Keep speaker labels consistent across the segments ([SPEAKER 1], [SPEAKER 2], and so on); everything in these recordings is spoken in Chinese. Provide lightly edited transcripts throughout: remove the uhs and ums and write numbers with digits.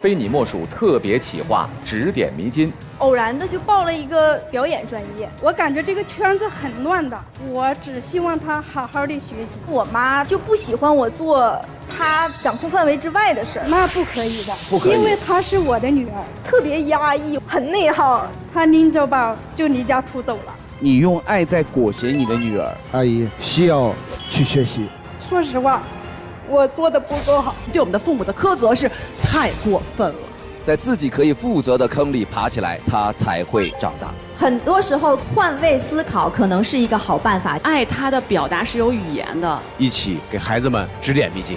[SPEAKER 1] 非你莫属特别企划指点迷津。
[SPEAKER 2] 偶然的就报了一个表演专业，
[SPEAKER 3] 我感觉这个圈子很乱的，我只希望他好好的学习。
[SPEAKER 2] 我妈就不喜欢我做她掌控范围之外的事儿，
[SPEAKER 3] 那不可以的，
[SPEAKER 1] 不可以，
[SPEAKER 3] 因为她是我的女儿，
[SPEAKER 2] 特别压抑，很内耗。
[SPEAKER 3] 她拎着包就离家出走了。
[SPEAKER 4] 你用爱在裹挟你的女儿，
[SPEAKER 5] 阿姨需要去学习。
[SPEAKER 3] 说实话，我做的不够好，
[SPEAKER 6] 对我们的父母的苛责是太过分了。
[SPEAKER 4] 在自己可以负责的坑里爬起来，他才会长大。
[SPEAKER 7] 很多时候，换位思考可能是一个好办法。
[SPEAKER 8] 爱他的表达是有语言的，
[SPEAKER 9] 一起给孩子们指点迷津。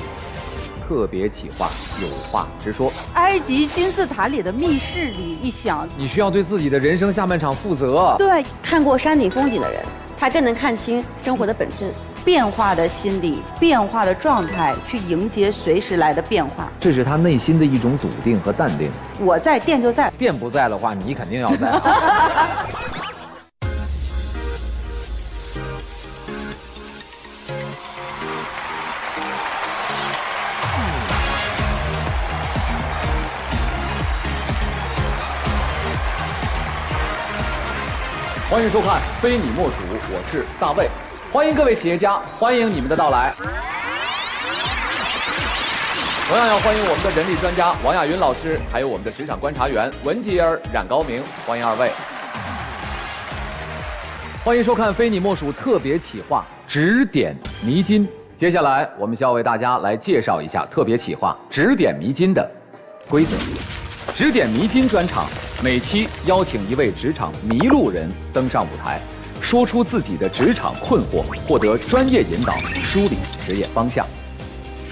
[SPEAKER 1] 特别企划，有话直说。
[SPEAKER 10] 埃及金字塔里的密室里一想，
[SPEAKER 1] 你需要对自己的人生下半场负责。
[SPEAKER 10] 对，
[SPEAKER 11] 看过山顶风景的人，他更能看清生活的本质。
[SPEAKER 10] 变化的心理，变化的状态，去迎接随时来的变化。
[SPEAKER 1] 这是他内心的一种笃定和淡定。
[SPEAKER 10] 我在，店就在；
[SPEAKER 1] 店不在的话，你肯定要在。欢迎收看《非你莫属》，我是大卫。欢迎各位企业家，欢迎你们的到来。同样要欢迎我们的人力专家王亚云老师，还有我们的职场观察员文吉儿、冉高明，欢迎二位。欢迎收看《非你莫属》特别企划指点迷津。接下来我们需要为大家来介绍一下特别企划指点迷津的规则。指点迷津专场每期邀请一位职场迷路人登上舞台，说出自己的职场困惑，获得专业引导，梳理职业方向。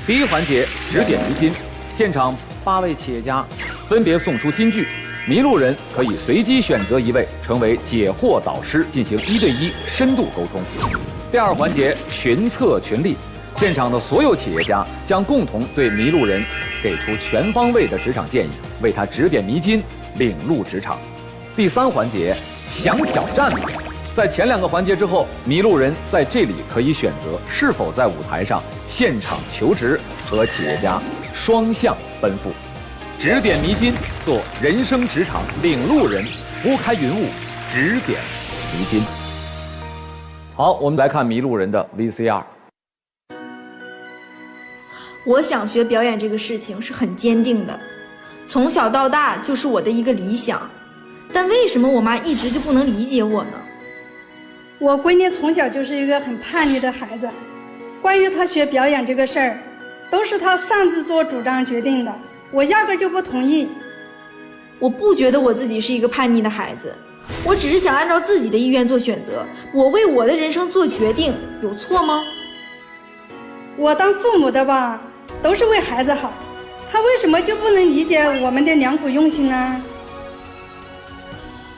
[SPEAKER 1] 第一环节指点迷津，现场8位企业家分别送出金句，迷路人可以随机选择一位成为解惑导师，进行1对1深度沟通。第二环节群策群力，现场的所有企业家将共同对迷路人给出全方位的职场建议，为他指点迷津，领路职场。第三环节想挑战吗？在前2个环节之后，迷路人在这里可以选择是否在舞台上现场求职和企业家双向奔赴。指点迷津，做人生职场领路人，拨开云雾，指点迷津。好，我们来看迷路人的 VCR。
[SPEAKER 2] 我想学表演这个事情是很坚定的，从小到大就是我的一个理想，但为什么我妈一直就不能理解我呢？
[SPEAKER 3] 我闺女从小就是一个很叛逆的孩子，关于她学表演这个事儿，都是她擅自做主张决定的，我压根就不同意。
[SPEAKER 2] 我不觉得我自己是一个叛逆的孩子，我只是想按照自己的意愿做选择，我为我的人生做决定，有错吗？
[SPEAKER 3] 我当父母的吧，都是为孩子好，他为什么就不能理解我们的良苦用心呢？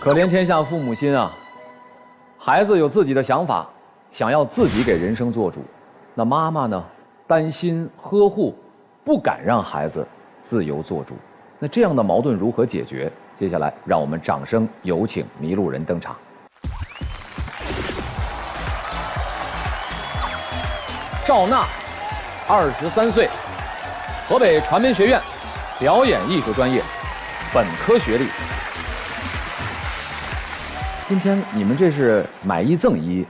[SPEAKER 1] 可怜天下父母心啊！孩子有自己的想法，想要自己给人生做主，那妈妈呢，担心呵护，不敢让孩子自由做主。那这样的矛盾如何解决？接下来让我们掌声有请迷路人登场。赵娜，23岁，河北传媒学院表演艺术专业，本科学历。今天你们这是买一赠一，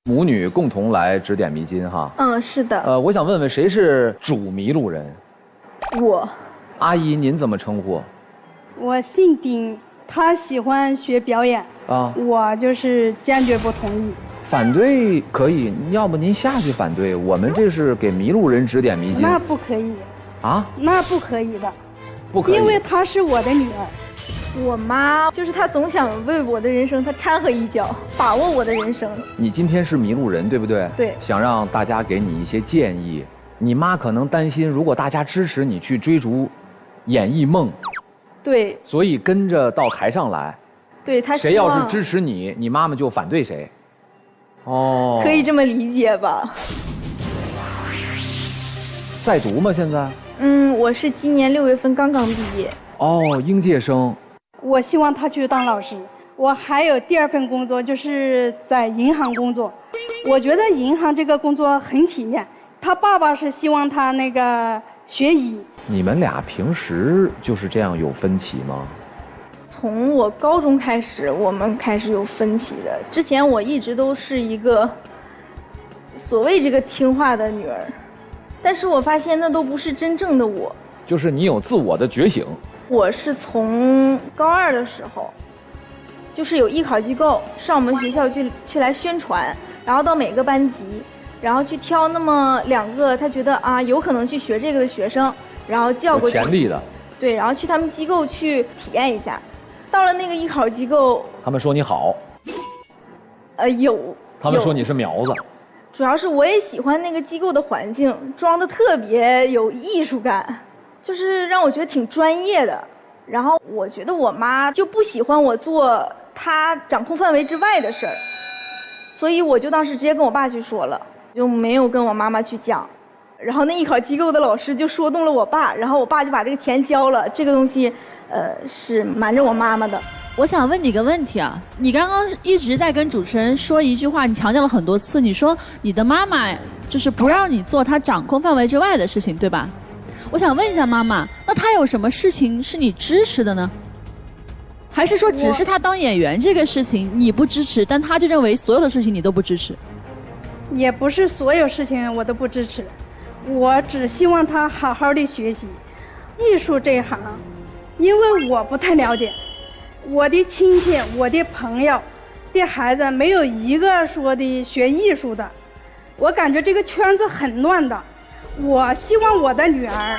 [SPEAKER 1] 母女共同来指点迷津哈。
[SPEAKER 2] 嗯，是的。
[SPEAKER 1] 我想问问谁是主迷路人？
[SPEAKER 2] 我。
[SPEAKER 1] 阿姨，您怎么称呼？
[SPEAKER 3] 我姓丁，他喜欢学表演啊，我就是坚决不同意。
[SPEAKER 1] 反对可以，要不您下去反对？我们这是给迷路人指点迷津。
[SPEAKER 3] 那不可以。
[SPEAKER 1] 啊？
[SPEAKER 3] 那不可以的。
[SPEAKER 1] 不可以。
[SPEAKER 3] 因为她是我的女儿。
[SPEAKER 2] 我妈就是她总想为我的人生她掺和一脚，把握我的人生。
[SPEAKER 1] 你今天是迷路人，对不对？
[SPEAKER 2] 对。
[SPEAKER 1] 想让大家给你一些建议。你妈可能担心，如果大家支持你去追逐演艺梦，
[SPEAKER 2] 对，
[SPEAKER 1] 所以跟着到台上来。
[SPEAKER 2] 对，她
[SPEAKER 1] 谁要是支持你，你妈妈就反对谁。哦，
[SPEAKER 2] 可以这么理解吧？
[SPEAKER 1] 在读吗？现在？
[SPEAKER 2] 我是今年6月份刚刚毕业。
[SPEAKER 1] 哦，应届生。
[SPEAKER 3] 我希望他去当老师。我还有第2份工作，就是在银行工作。我觉得银行这个工作很体面。他爸爸是希望他学医。
[SPEAKER 1] 你们俩平时就是这样有分歧吗？
[SPEAKER 2] 从我高中开始，我们开始有分歧的。之前我一直都是一个所谓这个听话的女儿，但是我发现那都不是真正的我。
[SPEAKER 1] 就是你有自我的觉醒。
[SPEAKER 2] 我是从高2的时候，就是有艺考机构上我们学校去来宣传，然后到每个班级，然后去挑那么2个他觉得啊有可能去学这个的学生，然后叫过去。有潜力的。对，然后去他们机构去体验一下。到了那个艺考机构，
[SPEAKER 1] 他们说你好。
[SPEAKER 2] 有。
[SPEAKER 1] 他们说你是苗子。
[SPEAKER 2] 主要是我也喜欢那个机构的环境，装的特别有艺术感，就是让我觉得挺专业的。然后我觉得我妈就不喜欢我做她掌控范围之外的事儿，所以我就当时直接跟我爸去说了，就没有跟我妈妈去讲。然后那艺考机构的老师就说动了我爸，然后我爸就把这个钱交了。这个东西，是瞒着我妈妈的。
[SPEAKER 8] 我想问你个问题啊，你刚刚一直在跟主持人说一句话，你强调了很多次，你说你的妈妈就是不让你做她掌控范围之外的事情，对吧？我想问一下妈妈，那她有什么事情是你支持的呢？还是说只是她当演员这个事情你不支持，但她就认为所有的事情你都不支持？
[SPEAKER 3] 也不是所有事情我都不支持，我只希望她好好的学习艺术这一行，因为我不太了解。我的亲戚、我的朋友的孩子没有一个说的学艺术的，我感觉这个圈子很乱的。我希望我的女儿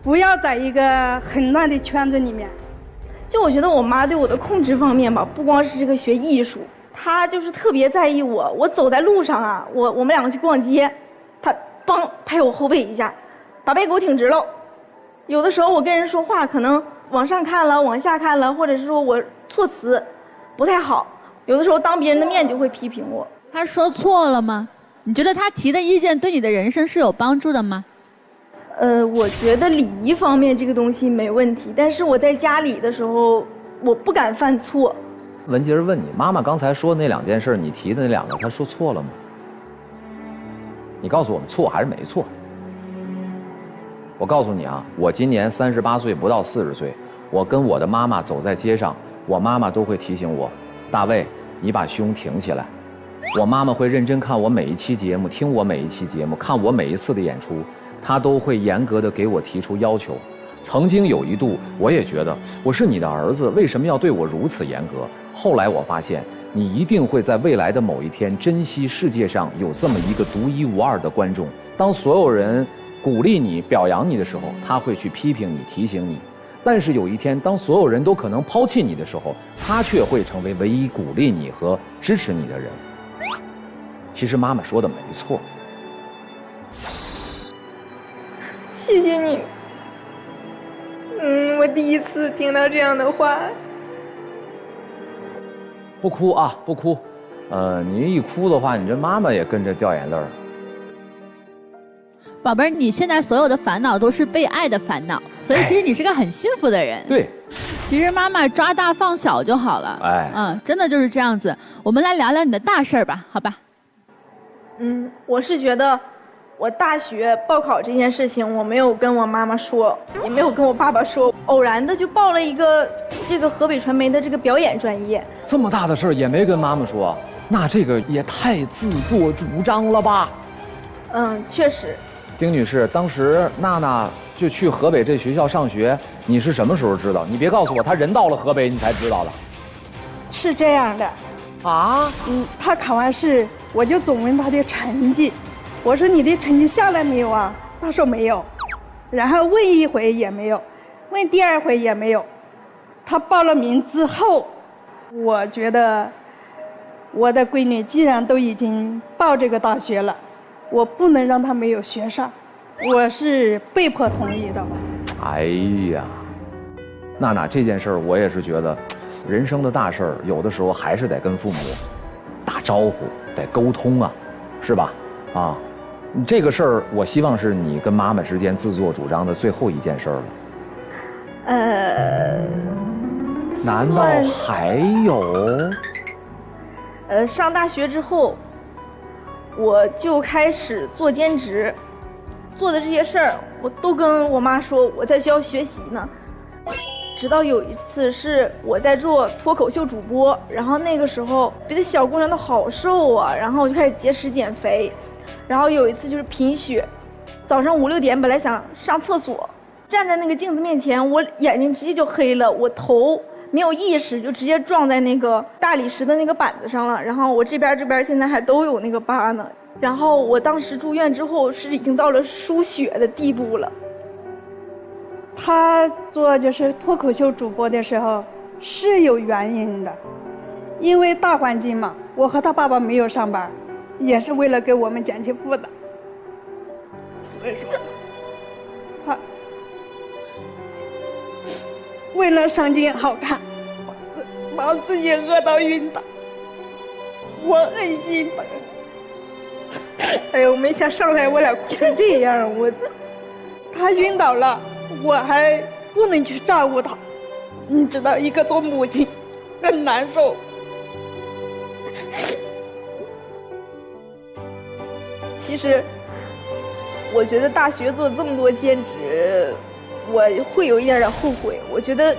[SPEAKER 3] 不要在一个很乱的圈子里面。
[SPEAKER 2] 就我觉得我妈对我的控制方面吧，不光是这个学艺术，她就是特别在意我。我走在路上啊，我们2个去逛街，她梆拍我后背一下，把背给我挺直喽。有的时候我跟人说话可能往上看了，往下看了，或者是说我措辞不太好，有的时候当别人的面就会批评我。
[SPEAKER 8] 他说错了吗？你觉得他提的意见对你的人生是有帮助的吗？
[SPEAKER 2] 我觉得礼仪方面这个东西没问题，但是我在家里的时候，我不敢犯错。
[SPEAKER 1] 文杰问你，妈妈刚才说那2件事，你提的那2个，她说错了吗？你告诉我们错还是没错？我告诉你啊，我今年38岁，不到40岁，我跟我的妈妈走在街上，我妈妈都会提醒我，大卫，你把胸挺起来。我妈妈会认真看我每一期节目，听我每一期节目，看我每一次的演出，她都会严格的给我提出要求。曾经有一度，我也觉得我是你的儿子，为什么要对我如此严格？后来我发现，你一定会在未来的某一天珍惜世界上有这么一个独一无二的观众。当所有人鼓励你、表扬你的时候，他会去批评你、提醒你。但是有一天，当所有人都可能抛弃你的时候，他却会成为唯一鼓励你和支持你的人。其实妈妈说的没错。
[SPEAKER 2] 谢谢你。我第一次听到这样的话。
[SPEAKER 1] 不哭啊，不哭。你一哭的话，你这妈妈也跟着掉眼泪儿。
[SPEAKER 8] 宝贝儿，你现在所有的烦恼都是被爱的烦恼，所以其实你是个很幸福的人。
[SPEAKER 1] 对，
[SPEAKER 8] 其实妈妈抓大放小就好了。真的就是这样子。我们来聊聊你的大事儿吧，好吧？
[SPEAKER 2] 我是觉得我大学报考这件事情，我没有跟我妈妈说，也没有跟我爸爸说，偶然的就报了一个这个河北传媒的这个表演专业。
[SPEAKER 1] 这么大的事儿也没跟妈妈说，那这个也太自作主张了吧？
[SPEAKER 2] 确实。
[SPEAKER 1] 丁女士，当时娜娜就去河北这学校上学，你是什么时候知道？你别告诉我她人到了河北你才知道的。
[SPEAKER 3] 是这样的。
[SPEAKER 1] 啊？
[SPEAKER 3] 他考完试，我就总问他的成绩，我说你的成绩下来没有啊？他说没有，然后问一回也没有，问第2回也没有。他报了名之后，我觉得我的闺女既然都已经报这个大学了，我不能让她没有学上，我是被迫同意的。
[SPEAKER 1] 哎呀，娜娜，这件事儿我也是觉得，人生的大事儿有的时候还是得跟父母打招呼，得沟通啊，是吧？啊，这个事儿我希望是你跟妈妈之间自作主张的最后一件事儿了。难道还有？
[SPEAKER 2] 上大学之后，我就开始做兼职，做的这些事儿，我都跟我妈说我在学校学习呢。直到有一次是我在做脱口秀主播，然后那个时候别的小姑娘都好瘦啊，然后我就开始节食减肥。然后有一次就是贫血，早上5、6点本来想上厕所，站在那个镜子面前，我眼睛直接就黑了，我头没有意识就直接撞在那个大理石的那个板子上了，然后我这边现在还都有那个疤呢。然后我当时住院之后是已经到了输血的地步了。
[SPEAKER 3] 他做就是脱口秀主播的时候是有原因的，因为大环境嘛，我和他爸爸没有上班，也是为了给我们减轻负担，所以说他为了上镜好看，把自己饿到晕倒，我很心疼。哎呦，没想上来我俩哭成这样，他晕倒了，我还不能去照顾他，你知道，一个做母亲很难受。
[SPEAKER 2] 其实，我觉得大学做这么多兼职，我会有一点后悔。我觉得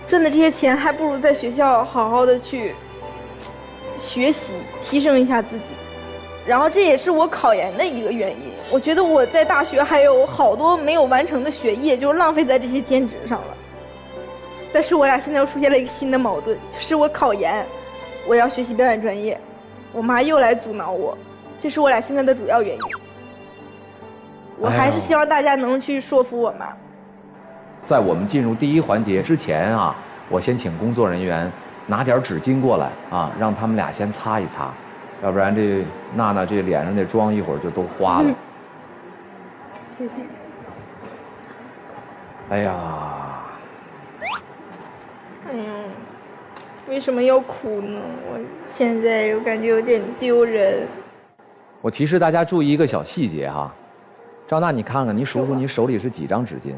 [SPEAKER 2] 赚的这些钱，还不如在学校好好的去学习，提升一下自己。然后这也是我考研的一个原因。我觉得我在大学还有好多没有完成的学业，就浪费在这些兼职上了。但是我俩现在又出现了一个新的矛盾，就是我考研，我要学习表演专业，我妈又来阻挠我，这是我俩现在的主要原因。我还是希望大家能去说服我妈。
[SPEAKER 1] 在我们进入第一环节之前啊，我先请工作人员拿点纸巾过来啊，让他们俩先擦一擦。要不然这娜娜这脸上这妆一会儿就都花了。
[SPEAKER 2] 谢谢。
[SPEAKER 1] 哎呀，
[SPEAKER 2] 哎呦，为什么要哭呢？我现在又感觉有点丢人。
[SPEAKER 1] 我提示大家注意一个小细节哈，赵娜，你看看，你数数你手里是几张纸巾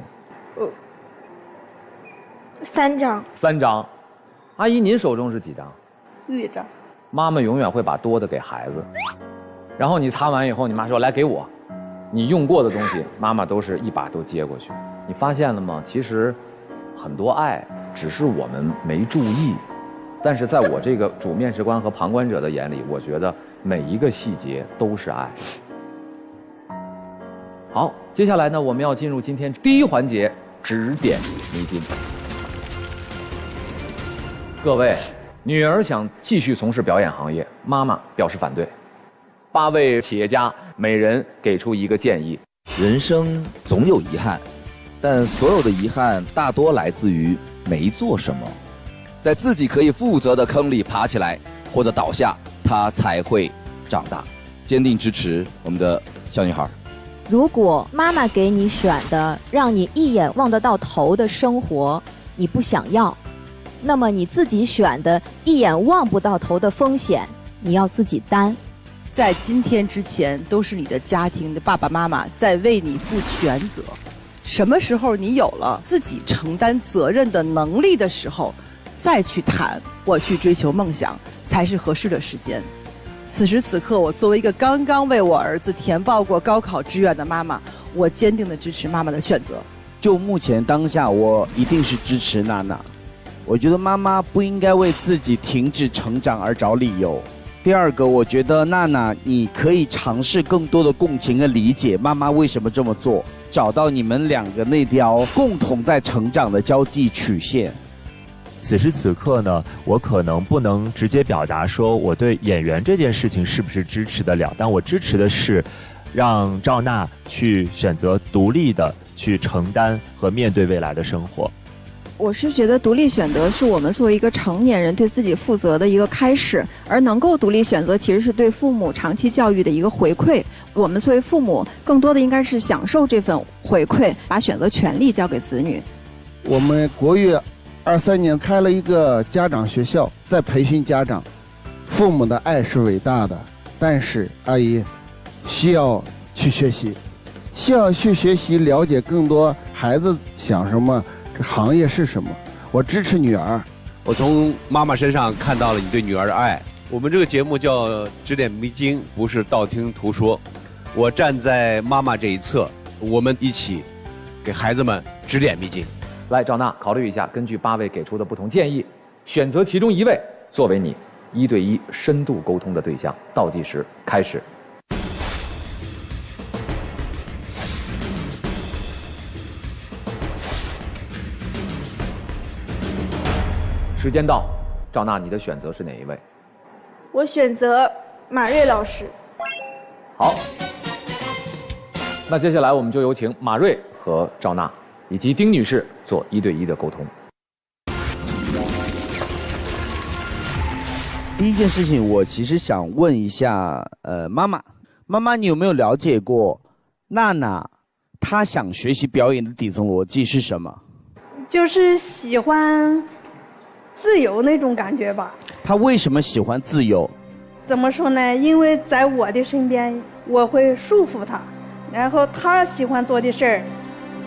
[SPEAKER 2] ？3张。
[SPEAKER 1] 3张。阿姨，您手中是几张
[SPEAKER 2] ？1张。
[SPEAKER 1] 妈妈永远会把多的给孩子，然后你擦完以后，你妈说来给我，你用过的东西，妈妈都是一把都接过去。你发现了吗？其实很多爱只是我们没注意，但是在我这个主面试官和旁观者的眼里，我觉得每一个细节都是爱。好，接下来呢，我们要进入今天第一环节，指点迷津。各位。女儿想继续从事表演行业，妈妈表示反对。8位企业家每人给出一个建议。
[SPEAKER 4] 人生总有遗憾，但所有的遗憾大多来自于没做什么。在自己可以负责的坑里爬起来，或者倒下，她才会长大。坚定支持我们的小女孩。
[SPEAKER 7] 如果妈妈给你选的让你一眼望得到头的生活，你不想要，那么你自己选的一眼望不到头的风险，你要自己担。
[SPEAKER 6] 在今天之前，都是你的家庭的爸爸妈妈在为你负全责。什么时候你有了自己承担责任的能力的时候，再去谈我去追求梦想，才是合适的时间。此时此刻，我作为一个刚刚为我儿子填报过高考志愿的妈妈，我坚定地支持妈妈的选择。
[SPEAKER 12] 就目前当下，我一定是支持娜娜。我觉得妈妈不应该为自己停止成长而找理由。第二个，我觉得娜娜，你可以尝试更多的共情和理解妈妈为什么这么做，找到你们2个那条共同在成长的交际曲线。
[SPEAKER 13] 此时此刻呢，我可能不能直接表达说我对演员这件事情是不是支持得了，但我支持的是让赵娜去选择独立的去承担和面对未来的生活。
[SPEAKER 14] 我是觉得独立选择是我们作为一个成年人对自己负责的一个开始，而能够独立选择其实是对父母长期教育的一个回馈。我们作为父母更多的应该是享受这份回馈，把选择权利交给子女。
[SPEAKER 5] 我们国语23年开了一个家长学校，在培训家长。父母的爱是伟大的，但是阿姨需要去学习，需要去学习，了解更多孩子想什么，这行业是什么。我支持女儿。
[SPEAKER 9] 我从妈妈身上看到了你对女儿的爱。我们这个节目叫指点迷津，不是道听途说。我站在妈妈这一侧，我们一起给孩子们指点迷津。
[SPEAKER 1] 来，赵娜，考虑一下，根据8位给出的不同建议，选择其中1位作为你1对1深度沟通的对象。倒计时开始。时间到，赵娜，你的选择是哪一位？
[SPEAKER 2] 我选择马瑞老师。
[SPEAKER 1] 好，那接下来我们就有请马瑞和赵娜以及丁女士做1对1的沟通。
[SPEAKER 12] 第一件事情，我其实想问一下，妈妈，你有没有了解过娜娜她想学习表演的底层逻辑是什么？
[SPEAKER 3] 就是喜欢自由那种感觉吧。
[SPEAKER 12] 她为什么喜欢自由？
[SPEAKER 3] 怎么说呢？因为在我的身边，我会束缚她，然后她喜欢做的事儿，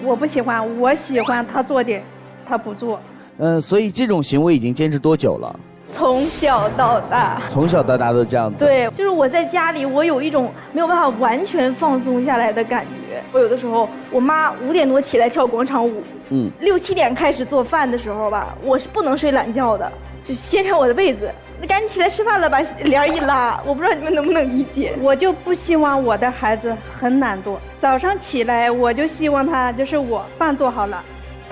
[SPEAKER 3] 我不喜欢；我喜欢她做的，她不做。
[SPEAKER 12] 所以这种行为已经坚持多久了？
[SPEAKER 2] 从小到大，
[SPEAKER 12] 从小到大都这样子。
[SPEAKER 2] 对，就是我在家里，我有一种没有办法完全放松下来的感觉。我有的时候，我妈5点多起来跳广场舞，6、7点开始做饭的时候吧，我是不能睡懒觉的，就掀上我的被子，那赶紧起来吃饭了，把帘一拉。我不知道你们能不能理解。
[SPEAKER 3] 我就不希望我的孩子很懒惰，早上起来我就希望他就是我饭做好了，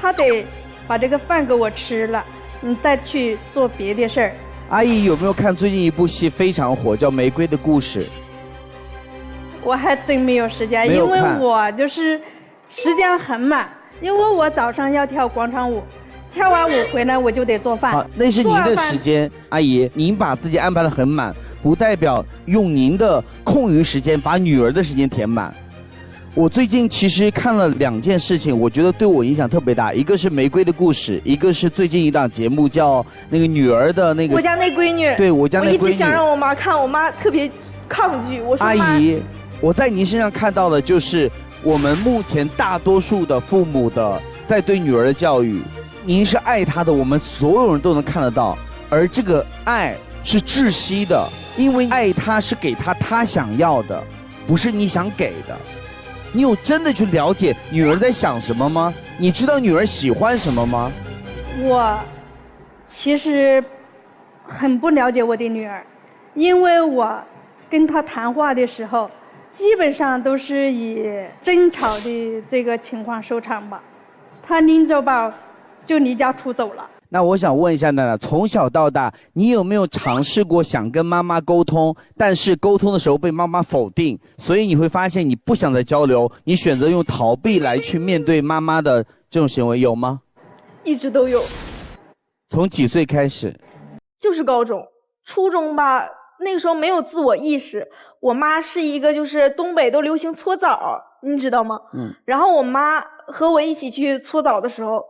[SPEAKER 3] 他得把这个饭给我吃了。再去做别的事儿。
[SPEAKER 12] 阿姨有没有看最近一部戏非常火，叫《玫瑰的故事》？
[SPEAKER 3] 我还真没有时间，因为我就是时间很满，因为我早上要跳广场舞，跳完舞回来我就得做饭。
[SPEAKER 12] 好，那是您的时间，阿姨，您把自己安排得很满，不代表用您的空余时间把女儿的时间填满。我最近其实看了2件事情，我觉得对我影响特别大。一个是《玫瑰的故事》，一个是最近一档节目叫那个女儿的那个。
[SPEAKER 2] 我家那闺女。
[SPEAKER 12] 对，我家那闺女。
[SPEAKER 2] 我一直想让我妈看，我妈特别抗拒。我说
[SPEAKER 12] 阿姨，我在您身上看到的就是我们目前大多数的父母的在对女儿的教育。您是爱她的，我们所有人都能看得到，而这个爱是窒息的，因为爱她是给她她想要的，不是你想给的。你有真的去了解女儿在想什么吗？你知道女儿喜欢什么吗？
[SPEAKER 3] 我其实很不了解我的女儿，因为我跟她谈话的时候，基本上都是以争吵的这个情况收场吧。她拎着包就离家出走了。
[SPEAKER 12] 那我想问一下娜娜，从小到大，你有没有尝试过想跟妈妈沟通，但是沟通的时候被妈妈否定，所以你会发现你不想再交流，你选择用逃避来去面对妈妈的这种行为，有吗？
[SPEAKER 2] 一直都有。
[SPEAKER 12] 从几岁开始？
[SPEAKER 2] 就是高中、初中吧，那个时候没有自我意识。我妈是一个就是东北都流行搓澡，你知道吗？然后我妈和我一起去搓澡的时候，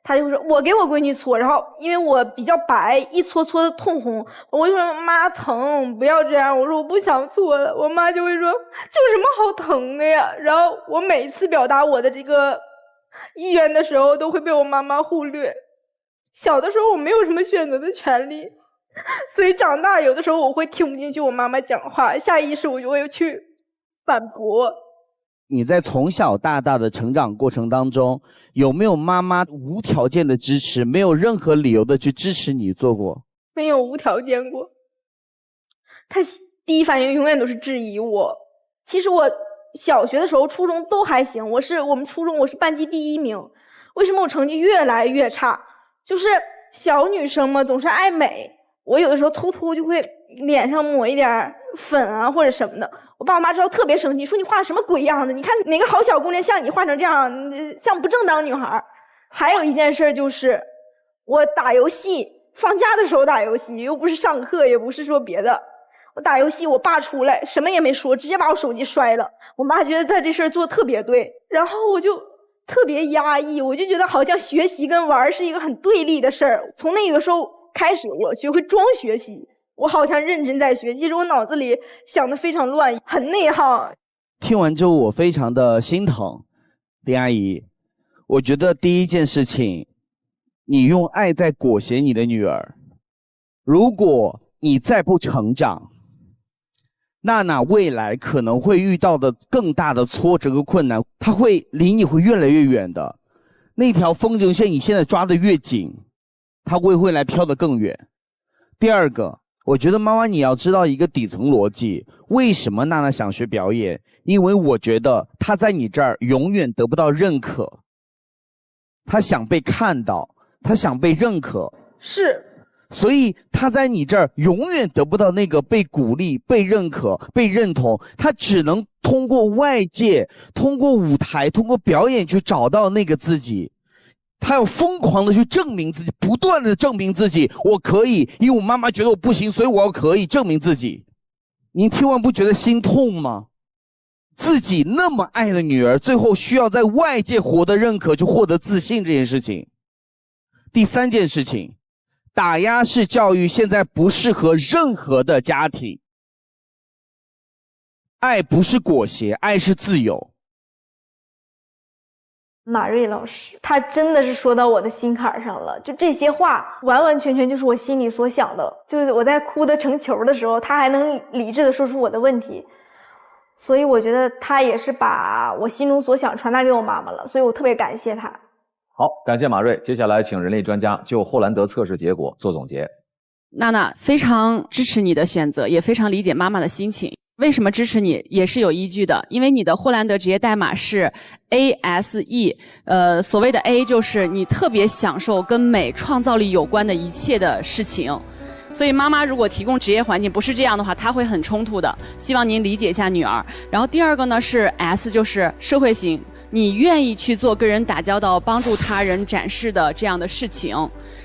[SPEAKER 2] 他就说我给我闺女搓，然后因为我比较白，一搓的通红，我就说妈疼，不要这样，我说我不想搓了，我妈就会说这有什么好疼的呀？然后我每次表达我的这个意愿的时候，都会被我妈妈忽略。小的时候我没有什么选择的权利，所以长大有的时候我会听不进去我妈妈讲话，下意识我就会去反驳。
[SPEAKER 12] 你在从小到大的成长过程当中，有没有妈妈无条件的支持，没有任何理由的去支持你做过？
[SPEAKER 2] 没有无条件过。他第一反应永远都是质疑我。其实我小学的时候、初中都还行，我们初中我是班级第1名。为什么我成绩越来越差？就是小女生嘛，总是爱美。我有的时候偷偷就会脸上抹一点粉啊或者什么的，我爸我妈知道特别生气，说你画什么鬼样子？你看哪个好小姑娘像你画成这样，像不正当女孩。还有一件事就是我打游戏，放假的时候打游戏，又不是上课，也不是说别的，我打游戏，我爸出来什么也没说，直接把我手机摔了。我妈觉得他这事做得特别对，然后我就特别压抑，我就觉得好像学习跟玩是一个很对立的事儿。从那个时候开始，我学会装学习，我好像认真在学，其实我脑子里想的非常乱，很内耗。
[SPEAKER 12] 听完之后我非常的心疼，丁阿姨，我觉得第一件事情，你用爱在裹挟你的女儿。如果你再不成长，娜娜未来可能会遇到的更大的挫折和困难，她会离你会越来越远的。那条风筝线你现在抓得越紧，它会来飘得更远。第二个，我觉得妈妈你要知道一个底层逻辑，为什么娜娜想学表演？因为我觉得她在你这儿永远得不到认可，她想被看到，她想被认可。
[SPEAKER 2] 是。
[SPEAKER 12] 所以他在你这儿永远得不到那个被鼓励、被认可、被认同，他只能通过外界、通过舞台、通过表演去找到那个自己。他要疯狂的去证明自己，不断的证明自己，我可以，因为我妈妈觉得我不行，所以我要可以证明自己。您听完不觉得心痛吗？自己那么爱的女儿，最后需要在外界获得认可，去获得自信这件事情。第三件事情。打压式教育现在不适合任何的家庭。爱不是裹挟，爱是自由。
[SPEAKER 2] 马瑞老师，他真的是说到我的心坎上了。就这些话，完完全全就是我心里所想的。就是我在哭得成球的时候，他还能理智的说出我的问题。所以我觉得他也是把我心中所想传达给我妈妈了。所以我特别感谢他。
[SPEAKER 1] 好，感谢马瑞。接下来请人类专家就霍兰德测试结果做总结。
[SPEAKER 15] 娜娜非常支持你的选择，也非常理解妈妈的心情。为什么支持你也是有依据的，因为你的霍兰德职业代码是 ASE， 所谓的 A 就是你特别享受跟美创造力有关的一切的事情。所以妈妈如果提供职业环境不是这样的话，她会很冲突的。希望您理解一下女儿。然后第二个呢是 S， 就是社会型。你愿意去做跟人打交道、帮助他人、展示的这样的事情。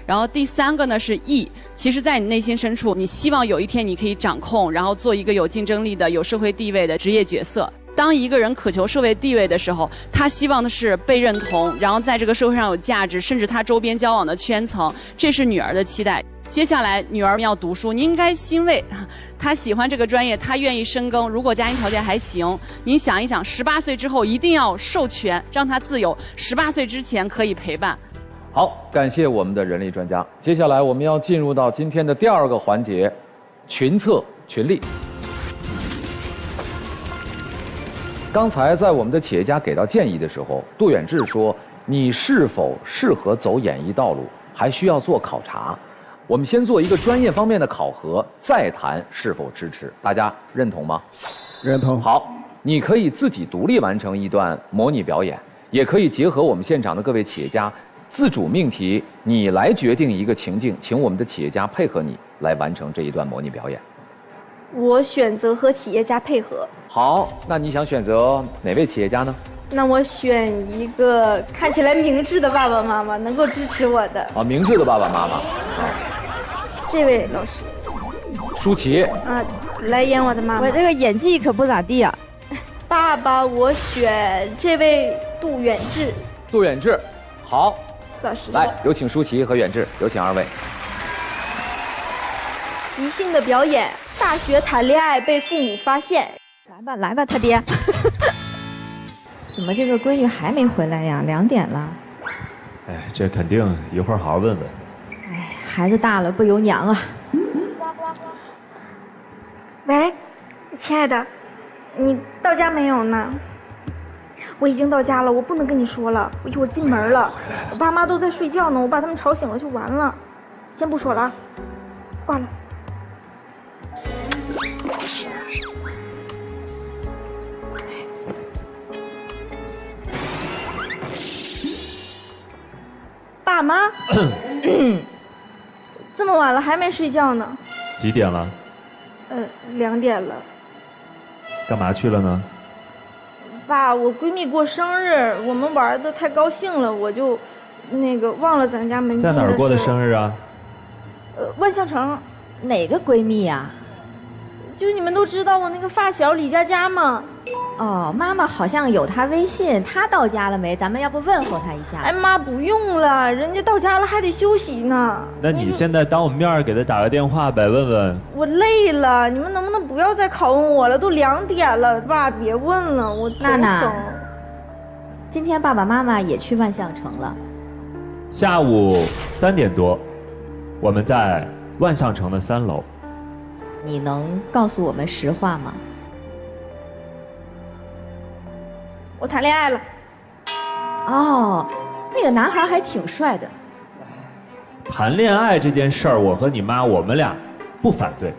[SPEAKER 15] 然后第三个呢是 E， 其实在你内心深处，你希望有一天你可以掌控，然后做一个有竞争力的、有社会地位的职业角色。当一个人渴求社会地位的时候，他希望的是被认同，然后在这个社会上有价值，甚至他周边交往的圈层，这是女儿的期待。接下来女儿要读书，您应该欣慰，她喜欢这个专业，她愿意深耕。如果家庭条件还行，您想一想，18岁之后一定要授权，让她自由；18岁之前可以陪伴。
[SPEAKER 1] 好，感谢我们的人力专家。接下来我们要进入到今天的第二个环节，群策群力。刚才在我们的企业家给到建议的时候，杜远志说，你是否适合走演艺道路，还需要做考察。我们先做一个专业方面的考核，再谈是否支持。大家认同吗？
[SPEAKER 5] 认同。
[SPEAKER 1] 好，你可以自己独立完成一段模拟表演，也可以结合我们现场的各位企业家自主命题，你来决定一个情境，请我们的企业家配合你来完成这一段模拟表演。
[SPEAKER 2] 我选择和企业家配合。
[SPEAKER 1] 好，那你想选择哪位企业家呢？
[SPEAKER 2] 那我选一个看起来明智的爸爸妈妈，能够支持我的。
[SPEAKER 1] 啊，明智的爸爸妈妈。
[SPEAKER 2] 这位老师，
[SPEAKER 1] 舒淇
[SPEAKER 2] 啊，来演我的妈妈。
[SPEAKER 7] 我这个演技可不咋地啊。
[SPEAKER 2] 爸爸，我选这位杜远志。
[SPEAKER 1] 杜远志，好。
[SPEAKER 2] 老师，
[SPEAKER 1] 来，有请舒淇和远志，有请二位。
[SPEAKER 2] 即兴的表演，大学谈恋爱被父母发现。
[SPEAKER 7] 来吧，来吧，他爹。怎么这个闺女还没回来呀？2点了。
[SPEAKER 13] 哎，这肯定一会儿好好问问。
[SPEAKER 7] 哎，孩子大了不由娘啊。
[SPEAKER 2] 喂，亲爱的，你到家没有呢？我已经到家了，我不能跟你说了，我一会儿进门了，我爸妈都在睡觉呢，我把他们吵醒了就完了。先不说了啊，挂了。爸妈，这么晚了还没睡觉呢？
[SPEAKER 13] 几点了
[SPEAKER 2] ？2点了。
[SPEAKER 13] 干嘛去了呢？
[SPEAKER 2] 爸，我闺蜜过生日，我们玩的太高兴了，我就忘了咱家门禁。
[SPEAKER 13] 在哪儿过的生日啊？
[SPEAKER 2] 万象城。
[SPEAKER 7] 哪个闺蜜呀？
[SPEAKER 2] 就你们都知道我那个发小李佳佳嘛。
[SPEAKER 7] 哦，妈妈好像有她微信，她到家了没？咱们要不问候她一下？
[SPEAKER 2] 哎妈，不用了，人家到家了还得休息呢。
[SPEAKER 13] 那你现在当我们面给她打个电话呗，问问。
[SPEAKER 2] 我累了，你们能不能不要再拷问我了？都2点了，爸，别问了，我头疼。
[SPEAKER 7] 娜娜，今天爸爸妈妈也去万象城了。
[SPEAKER 13] 下午3点多，我们在万象城的3楼。
[SPEAKER 7] 你能告诉我们实话吗？
[SPEAKER 2] 我谈恋爱了。
[SPEAKER 7] 哦，那个男孩还挺帅的。
[SPEAKER 13] 谈恋爱这件事儿，我和你妈我们俩不反对，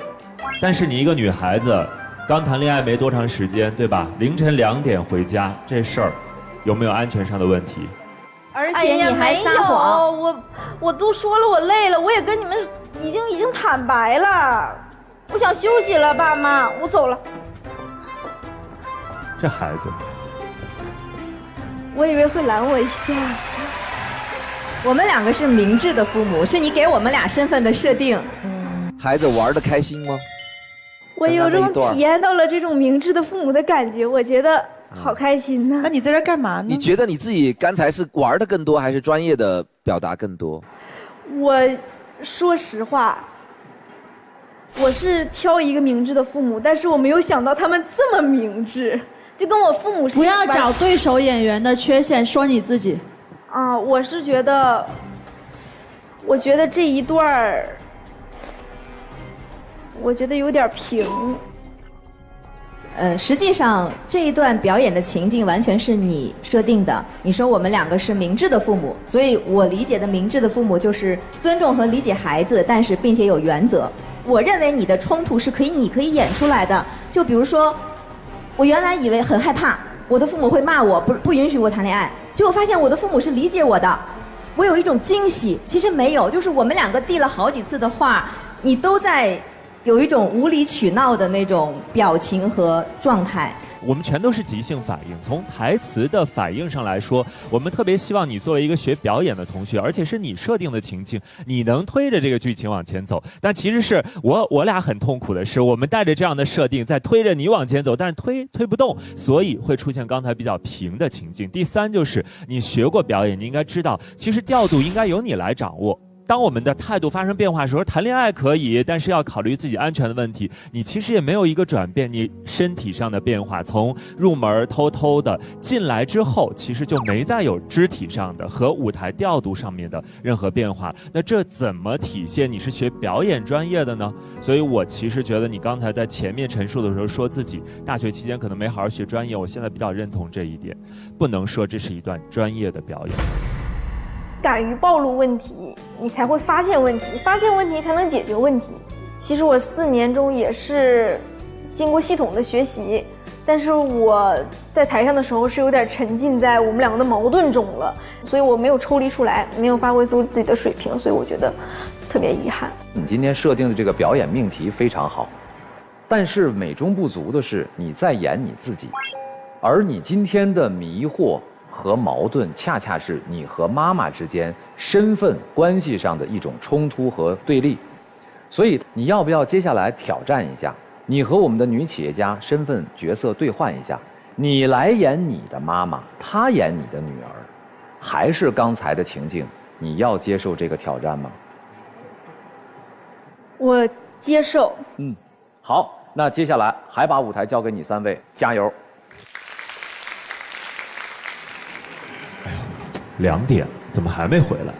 [SPEAKER 13] 但是你一个女孩子刚谈恋爱没多长时间，对吧？凌晨2点回家，这事儿有没有安全上的问题？
[SPEAKER 7] 而且你还撒谎。
[SPEAKER 2] 我都说了我累了，我也跟你们已经坦白了，我想休息了，爸妈，我走了。
[SPEAKER 13] 这孩子，
[SPEAKER 2] 我以为会拦我一下。
[SPEAKER 7] 我们2个是明智的父母，是你给我们俩身份的设定。
[SPEAKER 4] 孩子玩得开心吗？
[SPEAKER 2] 我有种体验到了这种明智的父母的感觉，我觉得好开心呐。
[SPEAKER 6] 那你在这干嘛呢？
[SPEAKER 4] 你觉得你自己刚才是玩的更多，还是专业的表达更多？
[SPEAKER 2] 我说实话，我是挑一个明智的父母，但是我没有想到他们这么明智，就跟我父母是。
[SPEAKER 8] 不要找对手演员的缺陷说你自己。
[SPEAKER 2] 啊，我是觉得，我觉得这一段儿，我觉得有点平。
[SPEAKER 7] 实际上这一段表演的情境完全是你设定的。你说我们2个是明智的父母，所以我理解的明智的父母就是尊重和理解孩子，但是并且有原则。我认为你的冲突是你可以演出来的。就比如说，我原来以为很害怕我的父母会骂我，不允许我谈恋爱，结果发现我的父母是理解我的，我有一种惊喜。其实没有，就是我们2个递了好几次的话，你都在有一种无理取闹的那种表情和状态。
[SPEAKER 13] 我们全都是即兴反应。从台词的反应上来说，我们特别希望你作为一个学表演的同学，而且是你设定的情境，你能推着这个剧情往前走。但其实是我俩很痛苦的是，我们带着这样的设定在推着你往前走，但是推不动，所以会出现刚才比较平的情境。第3就是你学过表演，你应该知道，其实调度应该由你来掌握。当我们的态度发生变化的时候，谈恋爱可以，但是要考虑自己安全的问题。你其实也没有一个转变，你身体上的变化，从入门偷偷的进来之后，其实就没再有肢体上的和舞台调度上面的任何变化。那这怎么体现你是学表演专业的呢？所以我其实觉得你刚才在前面陈述的时候说自己大学期间可能没好好学专业，我现在比较认同这一点，不能说这是一段专业的表演。
[SPEAKER 2] 敢于暴露问题，你才会发现问题，发现问题才能解决问题。其实我4年中也是经过系统的学习，但是我在台上的时候是有点沉浸在我们2个的矛盾中了，所以我没有抽离出来，没有发挥出自己的水平，所以我觉得特别遗憾。
[SPEAKER 1] 你今天设定的这个表演命题非常好，但是美中不足的是你在演你自己，而你今天的迷惑和矛盾恰恰是你和妈妈之间身份关系上的一种冲突和对立，所以你要不要接下来挑战一下，你和我们的女企业家身份角色兑换一下，你来演你的妈妈，她演你的女儿，还是刚才的情境，你要接受这个挑战吗？
[SPEAKER 2] 我接受。
[SPEAKER 1] 好，那接下来还把舞台交给你3位，加油。
[SPEAKER 13] 2点怎么还没回来？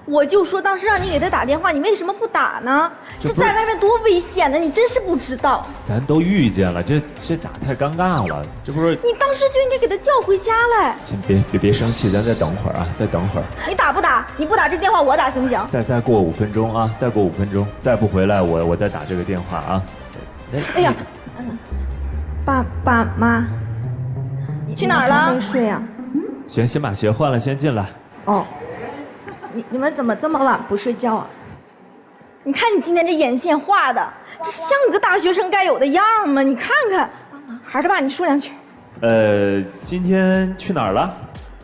[SPEAKER 2] 我就说当时让你给他打电话，你为什么不打呢？这在外面多危险呢！你真是不知道。
[SPEAKER 13] 咱都遇见了，这打太尴尬了，这不是？
[SPEAKER 2] 你当时就应该给他叫回家来。
[SPEAKER 13] 先别生气，咱再等会儿啊，再等会儿。
[SPEAKER 2] 你打不打？你不打这个电话我打行不行？
[SPEAKER 13] 再过5分钟啊，再过5分钟，再不回来我再打这个电话啊。
[SPEAKER 7] 哎呀，爸妈，
[SPEAKER 2] 去哪儿了？
[SPEAKER 7] 还没睡啊？
[SPEAKER 13] 行，先把鞋换了，先进来。
[SPEAKER 7] 哦，你们怎么这么晚不睡觉啊？
[SPEAKER 2] 你看你今天这眼线画的，这像个大学生该有的样吗？你看看，还是爸，你说2句。
[SPEAKER 13] 今天去哪儿了？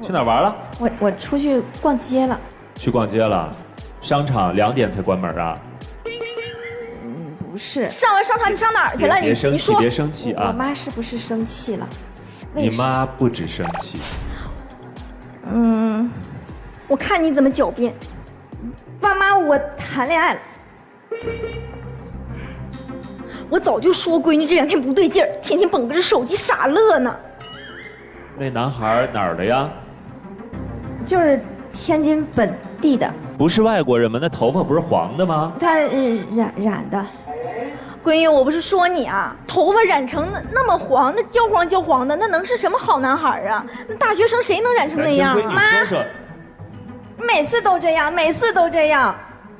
[SPEAKER 13] 去哪儿玩了？
[SPEAKER 7] 我出去逛街了。
[SPEAKER 13] 去逛街了？商场2点才关门啊？
[SPEAKER 7] 不是。
[SPEAKER 2] 上完商场你上哪儿去了？
[SPEAKER 13] 别生气，别生气啊！
[SPEAKER 7] 我妈是不是生气了？
[SPEAKER 13] 你妈不止生气。
[SPEAKER 2] 我看你怎么狡辩。
[SPEAKER 7] 爸妈，我谈恋爱了。
[SPEAKER 2] 我早就说闺女这2天不对劲儿，天天捧着手机傻乐呢。
[SPEAKER 13] 那男孩哪儿的呀？
[SPEAKER 7] 就是天津本地的。
[SPEAKER 13] 不是外国人吗？那头发不是黄的吗？
[SPEAKER 7] 他染的。
[SPEAKER 2] 闺女，我不是说你啊，头发染成那么黄，那焦黄焦黄的，那能是什么好男孩啊？那大学生谁能染成那样？
[SPEAKER 13] 妈，
[SPEAKER 16] 每次都这样，每次都这样。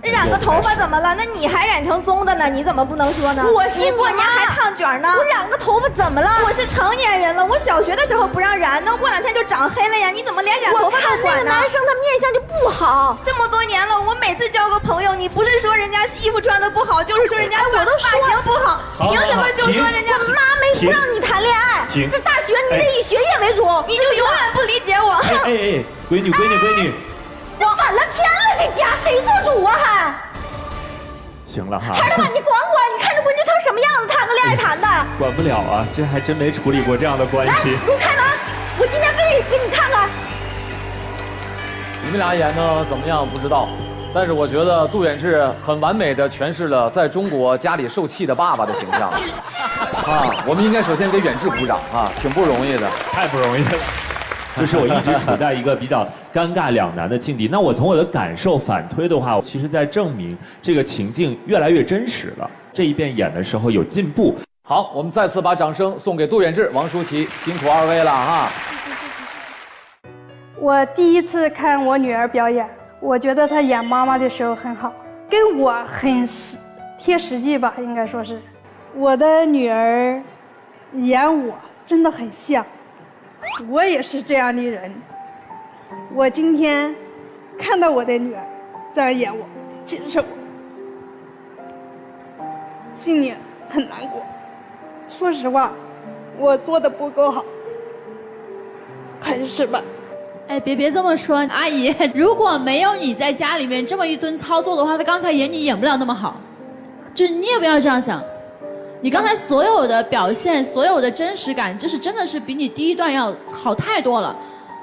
[SPEAKER 16] 染个头发怎么了？那你还染成棕的呢？你怎么不能说呢？你过年还烫卷呢？
[SPEAKER 2] 我染个头发怎么了？
[SPEAKER 16] 我是成年人了，我小学的时候不让染，那过2天就长黑了呀！你怎么连染头发都管呢？
[SPEAKER 2] 那个男生他面相就不好。
[SPEAKER 16] 这么多年了，我每次交个朋友，你不是说人家衣服穿的不好，就是说人家发型不好，凭什么就说人家？
[SPEAKER 2] 妈没不让你谈恋爱，这大学你得以学业为主，
[SPEAKER 16] 你就永远不理解我。
[SPEAKER 13] 闺女。
[SPEAKER 2] 这反了天了，这家谁做主啊还？
[SPEAKER 13] 行了哈。
[SPEAKER 2] 孩子们，你管管，你看这闺女成什么样子，谈个恋爱谈的。
[SPEAKER 13] 管不了啊，这还真没处理过这样的关系。
[SPEAKER 2] 来，给我开门，我今天非得给你看看。
[SPEAKER 1] 你们俩演的怎么样不知道，但是我觉得杜远志很完美的诠释了在中国家里受气的爸爸的形象。啊，我们应该首先给远志鼓掌啊，挺不容易的，
[SPEAKER 13] 太不容易了。就是我一直处在一个比较尴尬两难的境地。那我从我的感受反推的话，其实在证明这个情境越来越真实了。这一遍演的时候有进步。
[SPEAKER 1] 好，我们再次把掌声送给杜远志、王舒淇，辛苦2位了哈。
[SPEAKER 3] 我第一次看我女儿表演，我觉得她演妈妈的时候很好，跟我很贴实际吧，应该说是。我的女儿演我真的很像。我也是这样的人，我今天看到我的女儿这样演我，其实我心里很难过。说实话，我做的不够好，很失败。
[SPEAKER 8] 哎，别这么说，阿姨，如果没有你在家里面这么一顿操作的话，她刚才演你演不了那么好，就是你也不要这样想。你刚才所有的表现，所有的真实感，就是真的是比你第一段要好太多了。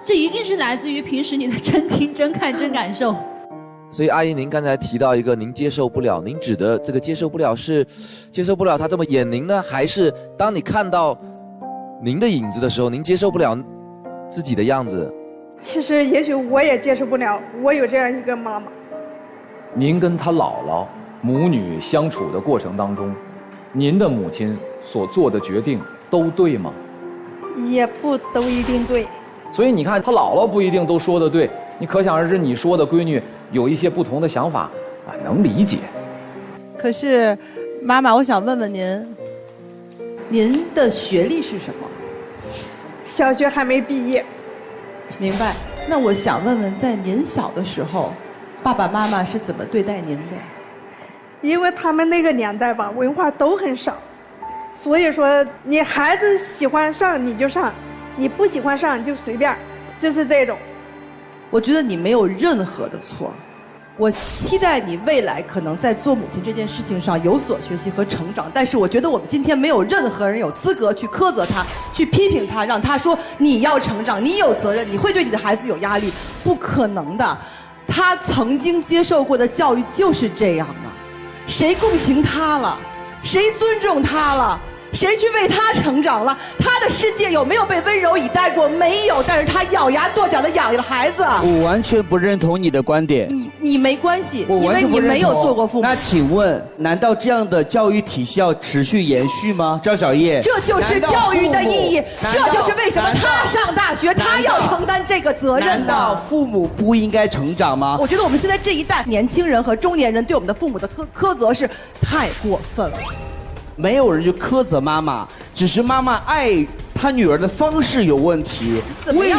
[SPEAKER 8] 这一定是来自于平时你的真听、真看、真感受。
[SPEAKER 4] 所以阿姨，您刚才提到一个您接受不了，您指的这个接受不了是接受不了他这么演您呢，还是当你看到您的影子的时候，您接受不了自己的样子？
[SPEAKER 3] 其实也许我也接受不了，我有这样一个妈妈。
[SPEAKER 1] 您跟他姥姥母女相处的过程当中，您的母亲所做的决定都对吗？
[SPEAKER 3] 也不都一定对。
[SPEAKER 1] 所以你看，他姥姥不一定都说的对，你可想而知，你说的闺女有一些不同的想法，啊，能理解。
[SPEAKER 6] 可是，妈妈，我想问问您，您的学历是什么？
[SPEAKER 3] 小学还没毕业。
[SPEAKER 6] 明白。那我想问问，在您小的时候，爸爸妈妈是怎么对待您的？
[SPEAKER 3] 因为他们那个年代吧，文化都很少，所以说你孩子喜欢上你就上，你不喜欢上你就随便，就是这种。
[SPEAKER 6] 我觉得你没有任何的错，我期待你未来可能在做母亲这件事情上有所学习和成长，但是我觉得我们今天没有任何人有资格去苛责他，去批评他，让他说你要成长，你有责任，你会对你的孩子有压力，不可能的。他曾经接受过的教育就是这样的。谁共情他了？谁尊重他了？谁去为他成长了？他的世界有没有被温柔以待过？没有，但是他咬牙跺脚的养育了孩子。
[SPEAKER 12] 我完全不认同你的观点。
[SPEAKER 6] 你没关系，因为你没有做过父母。
[SPEAKER 12] 那请问，难道这样的教育体系要持续延续吗？赵小叶，
[SPEAKER 6] 这就是教育的意义，这就是为什么他上大学，他要承担这个责任的。
[SPEAKER 12] 难道父母不应该成长吗？
[SPEAKER 6] 我觉得我们现在这一代年轻人和中年人对我们的父母的苛责是太过分了。
[SPEAKER 12] 没有人去苛责妈妈，只是妈妈爱她女儿的方式有问题。为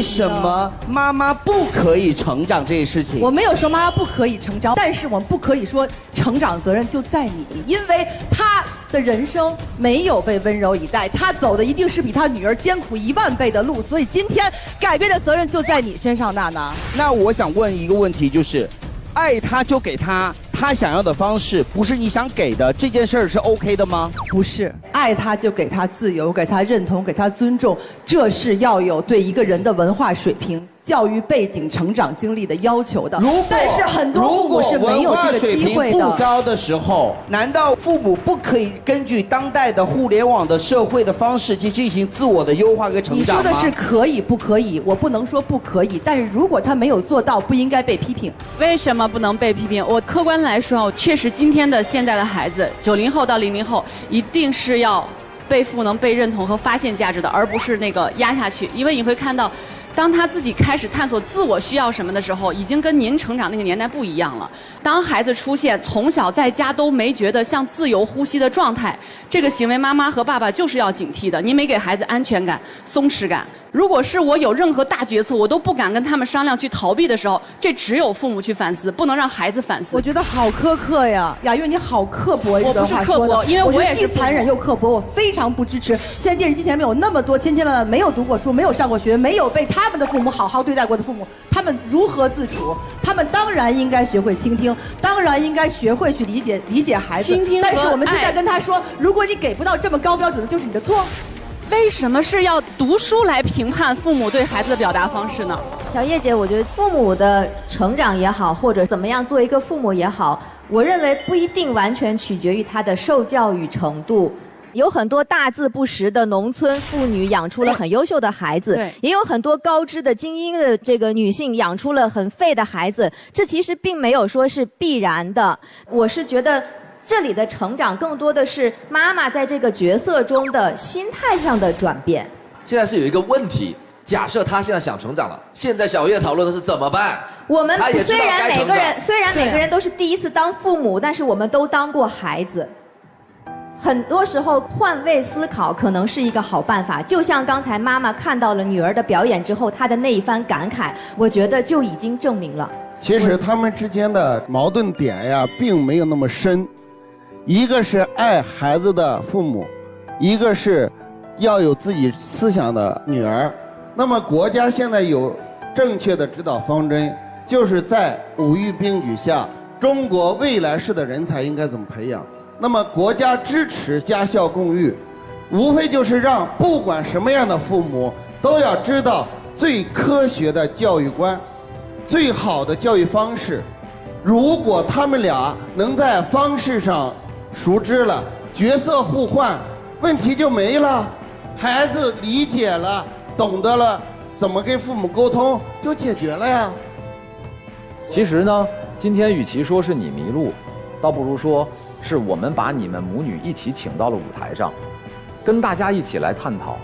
[SPEAKER 12] 什么妈妈不可以成长这件事情？
[SPEAKER 6] 我没有说妈妈不可以成长，但是我们不可以说成长责任就在你，因为她的人生没有被温柔以待，她走的一定是比她女儿艰苦10000倍的路，所以今天改变的责任就在你身上，娜娜。
[SPEAKER 12] 那我想问一个问题，就是爱她就给她他想要的方式，不是你想给的，这件事儿是 OK 的吗？
[SPEAKER 6] 不是，爱他就给他自由，给他认同，给他尊重，这是要有对一个人的文化水平。教育背景、成长经历的要求的。但是很多父母是没有这个机会的。
[SPEAKER 12] 如果文化水平不高的时候，难道父母不可以根据当代的互联网的社会的方式去进行自我的优化和成长吗？
[SPEAKER 6] 你说的是可以不可以？我不能说不可以，但是如果他没有做到，不应该被批评。
[SPEAKER 15] 为什么不能被批评？我客观来说，确实今天的现在的孩子，90后到00后，一定是要被赋能、被认同和发现价值的，而不是那个压下去。因为你会看到，当他自己开始探索自我需要什么的时候，已经跟您成长那个年代不一样了。当孩子出现从小在家都没觉得像自由呼吸的状态，这个行为妈妈和爸爸就是要警惕的。您没给孩子安全感、松弛感。如果是我有任何大决策，我都不敢跟他们商量去逃避的时候，这只有父母去反思，不能让孩子反思。
[SPEAKER 6] 我觉得好苛刻呀，雅韵你好刻薄，
[SPEAKER 15] 我不是刻薄，因为我也是
[SPEAKER 6] 既残忍又刻薄，我非常不支持。现在电视机前面有那么多千千万万没有读过书、没有上过学、没有被他们的父母好好对待过的父母，他们如何自处？他们当然应该学会倾听，当然应该学会去理解孩子。
[SPEAKER 15] 倾听和爱。
[SPEAKER 6] 但是我们现在跟他说，如果你给不到这么高标准的，就是你的错。
[SPEAKER 15] 为什么是要读书来评判父母对孩子的表达方式呢？
[SPEAKER 7] 小叶姐，我觉得父母的成长也好，或者怎么样做一个父母也好，我认为不一定完全取决于他的受教育程度。有很多大字不识的农村妇女养出了很优秀的孩子，也有很多高知的精英的这个女性养出了很废的孩子，这其实并没有说是必然的。我是觉得这里的成长更多的是妈妈在这个角色中的心态上的转变。
[SPEAKER 4] 现在是有一个问题，假设他现在想成长了，现在小叶讨论的是怎么办？
[SPEAKER 7] 我们虽然每个人都是第一次当父母，但是我们都当过孩子。很多时候换位思考可能是一个好办法，就像刚才妈妈看到了女儿的表演之后，她的那一番感慨，我觉得就已经证明了。
[SPEAKER 5] 其实他们之间的矛盾点呀，并没有那么深。一个是爱孩子的父母，一个是要有自己思想的女儿。那么国家现在有正确的指导方针，就是在五育并举下，中国未来式的人才应该怎么培养。那么国家支持家校共育，无非就是让不管什么样的父母都要知道最科学的教育观，最好的教育方式。如果他们俩能在方式上熟知了，角色互换，问题就没了。孩子理解了，懂得了怎么跟父母沟通，就解决了呀。
[SPEAKER 1] 其实呢，今天与其说是你迷路，倒不如说是我们把你们母女一起请到了舞台上，跟大家一起来探讨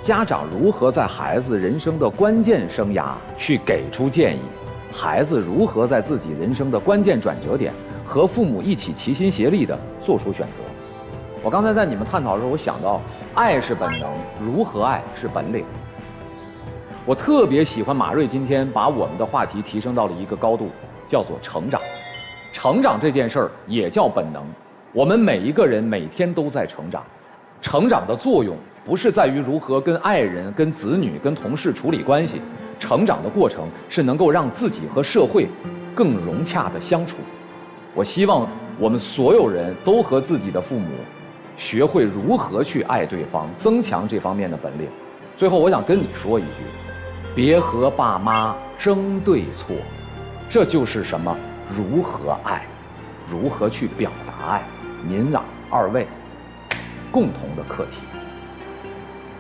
[SPEAKER 1] 家长如何在孩子人生的关键生涯去给出建议，孩子如何在自己人生的关键转折点和父母一起齐心协力地做出选择。我刚才在你们探讨的时候，我想到爱是本能，如何爱是本领。我特别喜欢马瑞今天把我们的话题提升到了一个高度，叫做成长。成长这件事儿也叫本能，我们每一个人每天都在成长。成长的作用不是在于如何跟爱人、跟子女、跟同事处理关系，成长的过程是能够让自己和社会更融洽的相处。我希望我们所有人都和自己的父母学会如何去爱对方，增强这方面的本领。最后我想跟你说一句，别和爸妈争对错，这就是什么？如何爱，如何去表达爱，您俩二位共同的课题。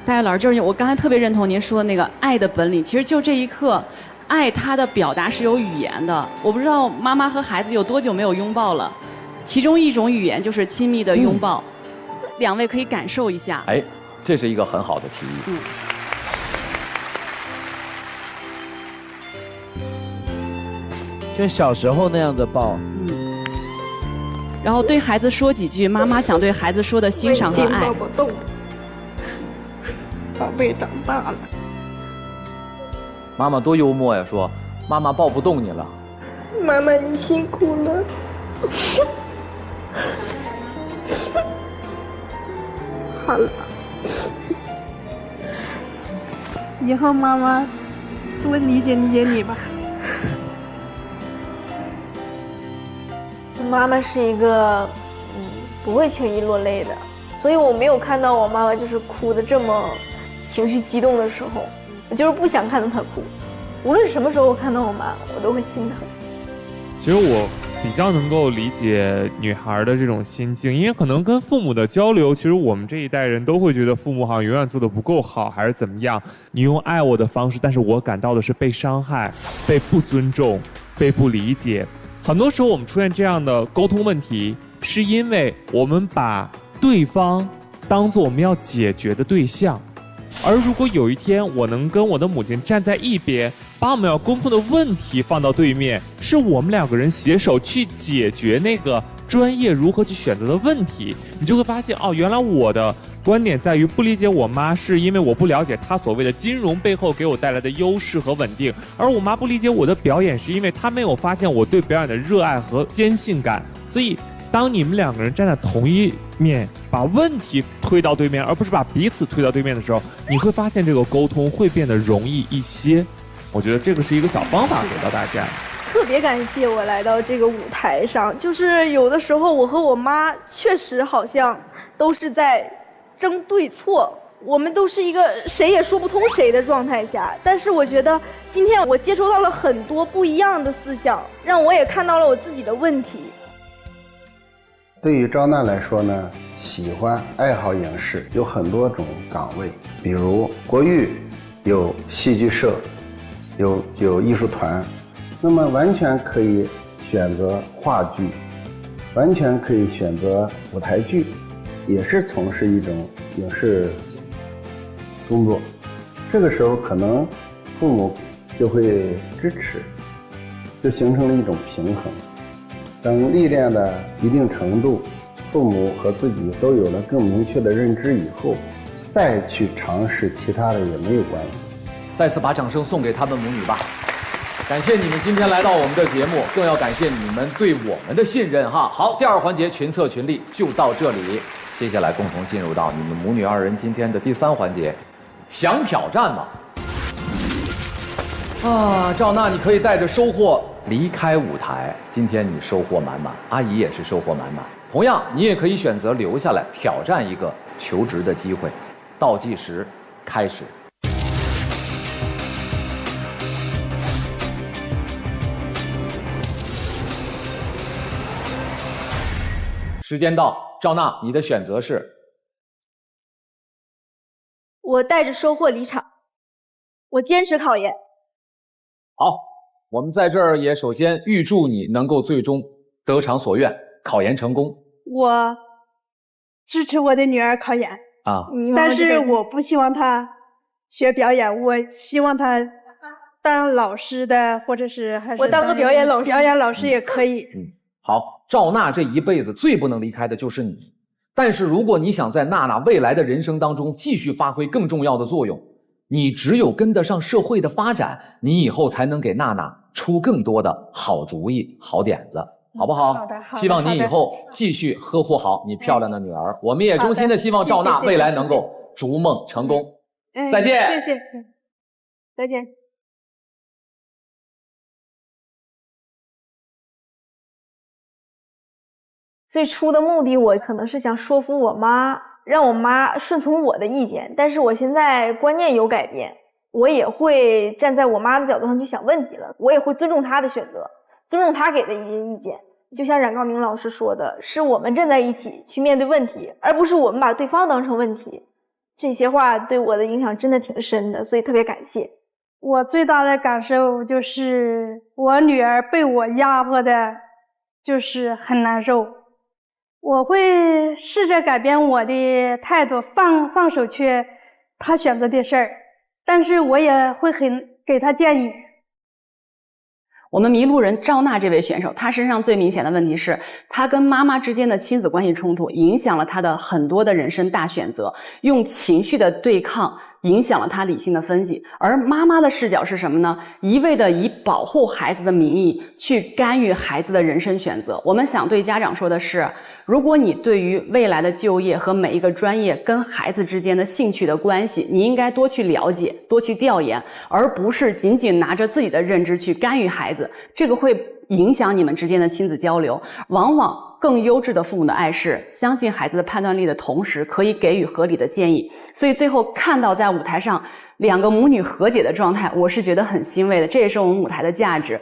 [SPEAKER 15] 大家老师，就是我刚才特别认同您说的那个爱的本领，其实就这一刻，爱它的表达是有语言的。我不知道妈妈和孩子有多久没有拥抱了，其中一种语言就是亲密的拥抱，两位可以感受一下。
[SPEAKER 1] 哎，这是一个很好的提议。
[SPEAKER 12] 就小时候那样的抱，
[SPEAKER 15] 然后对孩子说几句妈妈想对孩子说的欣赏和爱。
[SPEAKER 17] 抱不动，宝贝长大了。
[SPEAKER 1] 妈妈多幽默呀，说妈妈抱不动你了。
[SPEAKER 17] 妈妈你辛苦了。好了，
[SPEAKER 3] 以后妈妈多理解理解你吧。
[SPEAKER 18] 妈妈是一个不会轻易落泪的，所以我没有看到我妈妈就是哭的这么情绪激动的时候，我就是不想看到她哭。无论什么时候我看到我妈，我都会心疼。
[SPEAKER 19] 其实我比较能够理解女孩的这种心境，因为可能跟父母的交流，其实我们这一代人都会觉得父母好像永远做得不够好，还是怎么样。你用爱我的方式，但是我感到的是被伤害、被不尊重、被不理解。很多时候我们出现这样的沟通问题，是因为我们把对方当作我们要解决的对象。而如果有一天我能跟我的母亲站在一边，把我们要沟通的问题放到对面，是我们两个人携手去解决那个专业如何去选择的问题，你就会发现哦，原来我的观点在于不理解我妈，是因为我不了解她所谓的金融背后给我带来的优势和稳定，而我妈不理解我的表演，是因为她没有发现我对表演的热爱和坚信感。所以当你们两个人站在同一面，把问题推到对面，而不是把彼此推到对面的时候，你会发现这个沟通会变得容易一些。我觉得这个是一个小方法给到大家。
[SPEAKER 2] 特别感谢我来到这个舞台上，就是有的时候我和我妈确实好像都是在争对错，我们都是一个谁也说不通谁的状态下。但是我觉得今天我接收到了很多不一样的思想，让我也看到了我自己的问题。
[SPEAKER 5] 对于赵娜来说呢，喜欢爱好影视有很多种岗位，比如国语有戏剧社，有艺术团，那么完全可以选择话剧，完全可以选择舞台剧，也是从事一种影视工作。这个时候可能父母就会支持，就形成了一种平衡。等历练的一定程度，父母和自己都有了更明确的认知以后，再去尝试其他的也没有关系。
[SPEAKER 1] 再次把掌声送给他们母女吧。感谢你们今天来到我们的节目，更要感谢你们对我们的信任哈。好，第二环节群策群力就到这里，接下来共同进入到你们母女二人今天的第3环节，想挑战吗？啊，赵娜，你可以带着收获离开舞台。今天你收获满满，阿姨也是收获满满。同样，你也可以选择留下来挑战一个求职的机会。倒计时开始。时间到，赵娜，你的选择是？
[SPEAKER 2] 我带着收获离场，我坚持考研。
[SPEAKER 1] 好，我们在这儿也首先预祝你能够最终得偿所愿，考研成功。
[SPEAKER 3] 我支持我的女儿考研
[SPEAKER 1] 啊，
[SPEAKER 3] 但是我不希望她学表演，我希望她当老师的，或者是还是
[SPEAKER 2] 我当个表演老师，
[SPEAKER 3] 表演老师也可以。
[SPEAKER 1] 好，赵娜这一辈子最不能离开的就是你。但是如果你想在娜娜未来的人生当中继续发挥更重要的作用，你只有跟得上社会的发展，你以后才能给娜娜出更多的好主意、好点子，好不好？
[SPEAKER 3] 好的，好的。
[SPEAKER 1] 希望你以后继续呵护好你漂亮的女儿。我们也衷心的希望赵娜未来能够逐梦成功。再见。
[SPEAKER 3] 谢谢。再见。
[SPEAKER 18] 最初的目的，我可能是想说服我妈，让我妈顺从我的意见。但是我现在观念有改变，我也会站在我妈的角度上去想问题了。我也会尊重她的选择，尊重她给的一些意见。就像冉高明老师说的，是我们站在一起去面对问题，而不是我们把对方当成问题。这些话对我的影响真的挺深的，所以特别感谢。
[SPEAKER 3] 我最大的感受就是我女儿被我压迫的，就是很难受。我会试着改变我的态度，放手去她选择的事儿，但是我也会给她建议。
[SPEAKER 15] 我们迷路人赵娜这位选手，她身上最明显的问题是，她跟妈妈之间的亲子关系冲突，影响了她的很多的人生大选择，用情绪的对抗影响了她理性的分析。而妈妈的视角是什么呢？一味的以保护孩子的名义去干预孩子的人生选择。我们想对家长说的是，如果你对于未来的就业和每一个专业跟孩子之间的兴趣的关系，你应该多去了解，多去调研，而不是仅仅拿着自己的认知去干预孩子，这个会影响你们之间的亲子交流。往往更优质的父母的爱是相信孩子的判断力的同时，可以给予合理的建议。所以最后看到在舞台上2个母女和解的状态，我是觉得很欣慰的，这也是我们舞台的价值。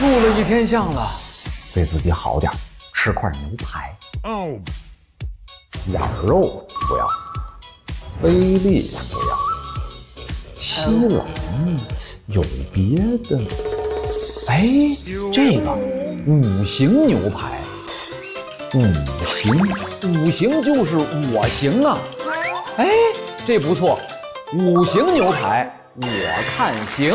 [SPEAKER 1] 录了1天像了，对自己好点，吃块牛排，羊肉不要，菲力不要，西冷有别的。哎，这个5行牛排，5行就是我行啊。哎，这不错，5行牛排我看行。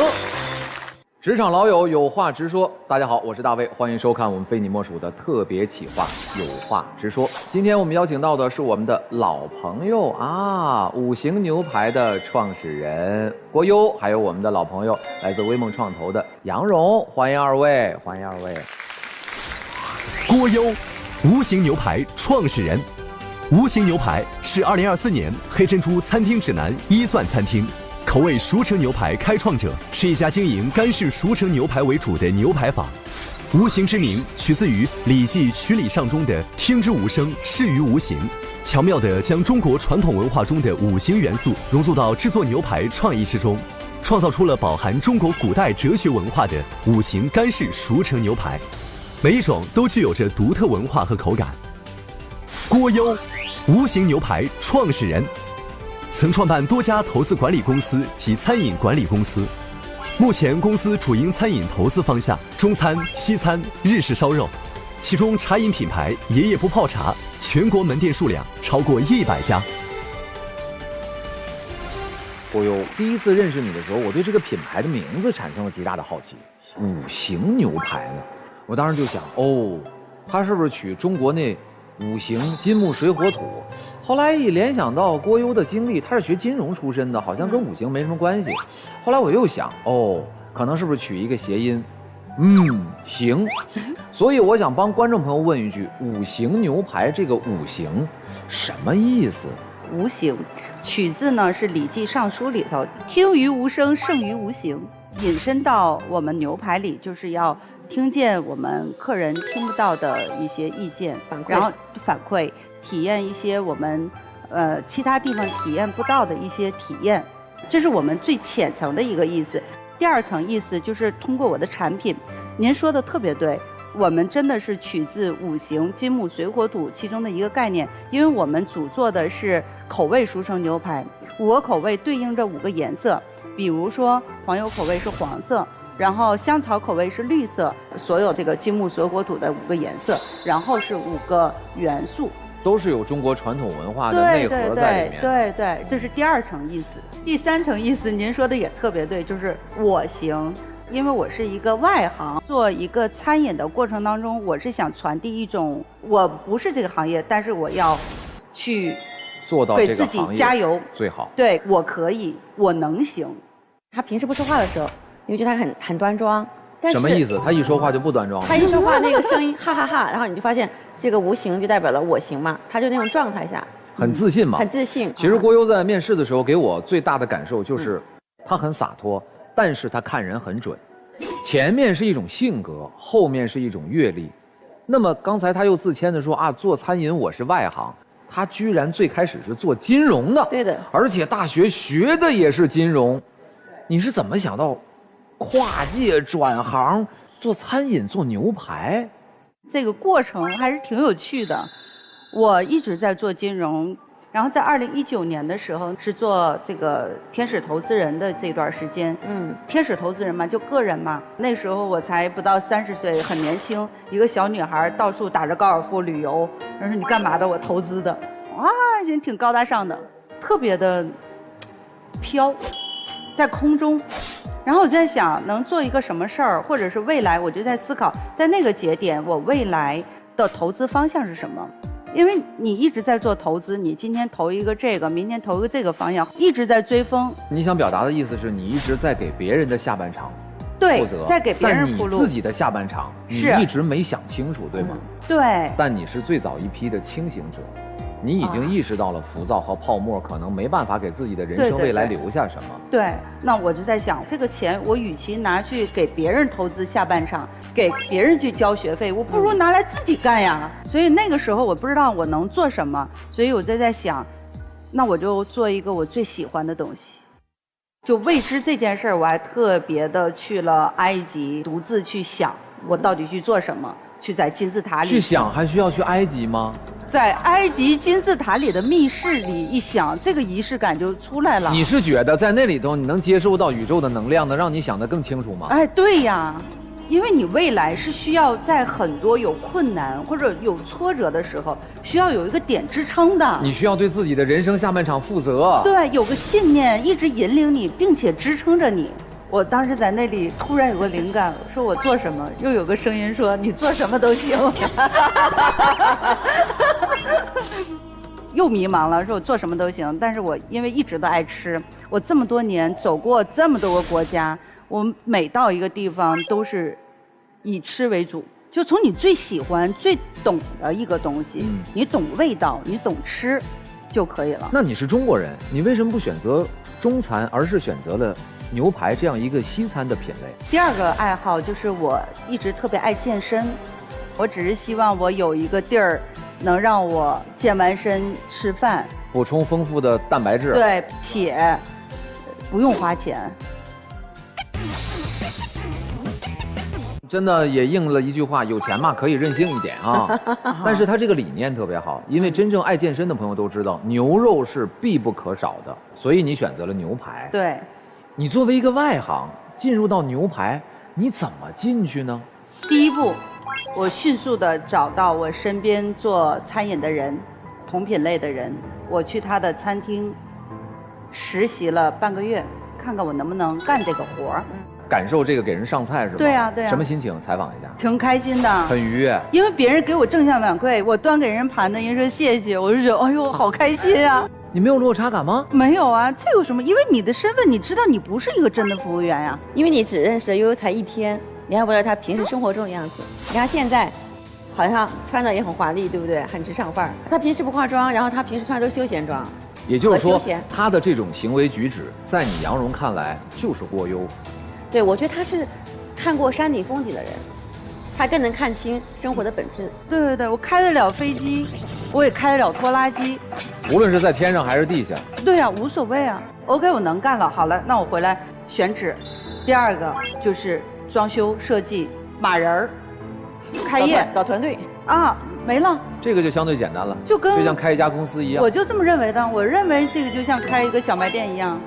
[SPEAKER 1] 职场老友有话直说，大家好，我是大卫，欢迎收看我们非你莫属的特别企划有话直说。今天我们邀请到的是我们的老朋友啊，5行牛排的创始人郭优，还有我们的老朋友来自微梦创投的杨蓉，欢迎二位，欢迎二位。
[SPEAKER 20] 郭优，5行牛排创始人。5行牛排是2024年黑珍珠餐厅指南1钻餐厅。口味熟成牛排开创者，是一家经营干式熟成牛排为主的牛排坊。5行之名取自于《礼记·曲礼上》中的“听之无声，视于无形”，巧妙地将中国传统文化中的5行元素融入到制作牛排创意之中，创造出了饱含中国古代哲学文化的5行干式熟成牛排，每一种都具有着独特文化和口感。郭优，5行牛排创始人。曾创办多家投资管理公司及餐饮管理公司，目前公司主营餐饮投资方向中餐、西餐、日式烧肉，其中茶饮品牌爷爷不泡茶全国门店数量超过100家。
[SPEAKER 1] 我有第一次认识你的时候，我对这个品牌的名字产生了极大的好奇，5行牛排呢？我当时就想，哦，它是不是取中国那5行金木水火土？后来一联想到郭优的经历，他是学金融出身的，好像跟5行没什么关系。后来我又想，哦，可能是不是取一个谐音，行。所以我想帮观众朋友问一句，5行牛排这个5行什么意思
[SPEAKER 10] ？5行取自呢是《礼记·尚书》里头“听于无声，胜于无形”，引申到我们牛排里，就是要听见我们客人听不到的一些意见，然后反馈。体验一些我们其他地方体验不到的一些体验，这是我们最浅层的一个意思。第2层意思就是通过我的产品，您说的特别对，我们真的是取自5行金木水火土其中的一个概念，因为我们主做的是口味熟成牛排，5个口味对应着5个颜色，比如说黄油口味是黄色，然后香草口味是绿色，所有这个金木水火土的5个颜色，然后是5个元素。
[SPEAKER 1] 都是有中国传统文化的内核在里面。
[SPEAKER 10] 对，这是第2层意思。第3层意思，您说的也特别对，就是我行。因为我是一个外行，做一个餐饮的过程当中，我是想传递一种，我不是这个行业，但是我要去
[SPEAKER 1] 做到这个
[SPEAKER 10] 给自己加油
[SPEAKER 1] 最好。
[SPEAKER 10] 对，我可以，我能行。
[SPEAKER 11] 他平时不说话的时候，你就觉得他很端庄。
[SPEAKER 1] 什么意思？他一说话就不端庄了。
[SPEAKER 11] 他一说话那个声音哈哈哈，然后你就发现这个5行就代表了我行嘛，他就那种状态下
[SPEAKER 1] 很自信嘛，
[SPEAKER 11] 很自信。
[SPEAKER 1] 其实郭优在面试的时候给我最大的感受就是他很洒脱，但是他看人很准。前面是一种性格，后面是一种阅历。那么刚才他又自谦的说啊，做餐饮我是外行，他居然最开始是做金融的，
[SPEAKER 11] 对的，
[SPEAKER 1] 而且大学学的也是金融。你是怎么想到跨界转行做餐饮做牛排？
[SPEAKER 10] 这个过程还是挺有趣的。我一直在做金融，然后在2019年的时候是做这个天使投资人的这段时间。天使投资人嘛，就个人嘛。那时候我才不到30岁，很年轻，一个小女孩到处打着高尔夫旅游。人说你干嘛的？我投资的。啊，人挺高大上的，特别的飘，在空中。然后我在想，能做一个什么事儿，或者是未来，我就在思考，在那个节点，我未来的投资方向是什么？因为你一直在做投资，你今天投一个这个，明天投一个这个方向，一直在追风。
[SPEAKER 1] 你想表达的意思是你一直在给别人的下半场负责，
[SPEAKER 10] 在给别人铺路。
[SPEAKER 1] 但你自己的下半场，你一直没想清楚，对吗？
[SPEAKER 10] 对。
[SPEAKER 1] 但你是最早一批的清醒者。你已经意识到了浮躁和泡沫可能没办法给自己的人生未来留下什么。
[SPEAKER 10] 对，那我就在想，这个钱我与其拿去给别人投资下半场，给别人去交学费，我不如拿来自己干呀。所以那个时候我不知道我能做什么，所以我就在想，那我就做一个我最喜欢的东西。就未知这件事儿，我还特别的去了埃及，独自去想我到底去做什么，去在金字塔里
[SPEAKER 1] 去想，还需要去埃及吗？
[SPEAKER 10] 在埃及金字塔里的密室里一想，这个仪式感就出来了。
[SPEAKER 1] 你是觉得在那里头你能接受到宇宙的能量，能让你想得更清楚吗？
[SPEAKER 10] 哎，对呀，因为你未来是需要在很多有困难或者有挫折的时候，需要有一个点支撑的。
[SPEAKER 1] 你需要对自己的人生下半场负责。
[SPEAKER 10] 对，有个信念一直引领你，并且支撑着你。我当时在那里突然有个灵感，说我做什么，又有个声音说你做什么都行。又迷茫了，说我做什么都行。但是我因为一直都爱吃，我这么多年走过这么多个国家，我每到一个地方都是以吃为主。就从你最喜欢、最懂的一个东西，你懂味道，你懂吃，就可以了。
[SPEAKER 1] 那你是中国人，你为什么不选择中餐，而是选择了牛排这样一个西餐的品类？
[SPEAKER 10] 第二个爱好就是我一直特别爱健身，我只是希望我有一个地儿能让我健完身吃饭，
[SPEAKER 1] 补充丰富的蛋白质。
[SPEAKER 10] 对，且不用花钱。
[SPEAKER 1] 真的也应了一句话，有钱嘛可以任性一点啊。但是他这个理念特别好，因为真正爱健身的朋友都知道，牛肉是必不可少的，所以你选择了牛排。
[SPEAKER 10] 对，
[SPEAKER 1] 你作为一个外行进入到牛排，你怎么进去呢？
[SPEAKER 10] 第一步，我迅速的找到我身边做餐饮的人，同品类的人，我去他的餐厅实习了半个月，看看我能不能干这个活儿。
[SPEAKER 1] 感受这个给人上菜是吧？
[SPEAKER 10] 对呀，对呀。
[SPEAKER 1] 什么心情？采访一下。
[SPEAKER 10] 挺开心的，
[SPEAKER 1] 很愉悦。
[SPEAKER 10] 因为别人给我正向反馈，我端给人盘子，人说谢谢，我就觉得哎呦好开心啊。
[SPEAKER 1] 你没有落差感吗？
[SPEAKER 10] 没有啊，这有什么？因为你的身份，你知道你不是一个真的服务员呀。
[SPEAKER 11] 因为你只认识悠悠才1天，你还不知道他平时生活中的样子。你看现在，好像穿的也很华丽，对不对？很职场范儿。他平时不化妆，然后他平时穿的都是休闲装。
[SPEAKER 1] 也就是说，他的这种行为举止，在你杨蓉看来就是过优。
[SPEAKER 11] 对，我觉得他是看过山顶风景的人，他更能看清生活的本质。
[SPEAKER 10] 对对对，我开得了飞机，我也开得了拖拉机，
[SPEAKER 1] 无论是在天上还是地下。
[SPEAKER 10] 对啊，无所谓啊。OK， 我能干了。好了，那我回来选址。第二个就是装修设计、码人儿、开业、
[SPEAKER 11] 搞团队
[SPEAKER 10] 啊，没了。
[SPEAKER 1] 这个就相对简单了，就像开一家公司一样。
[SPEAKER 10] 我就这么认为的，我认为这个就像开一个小卖店一样。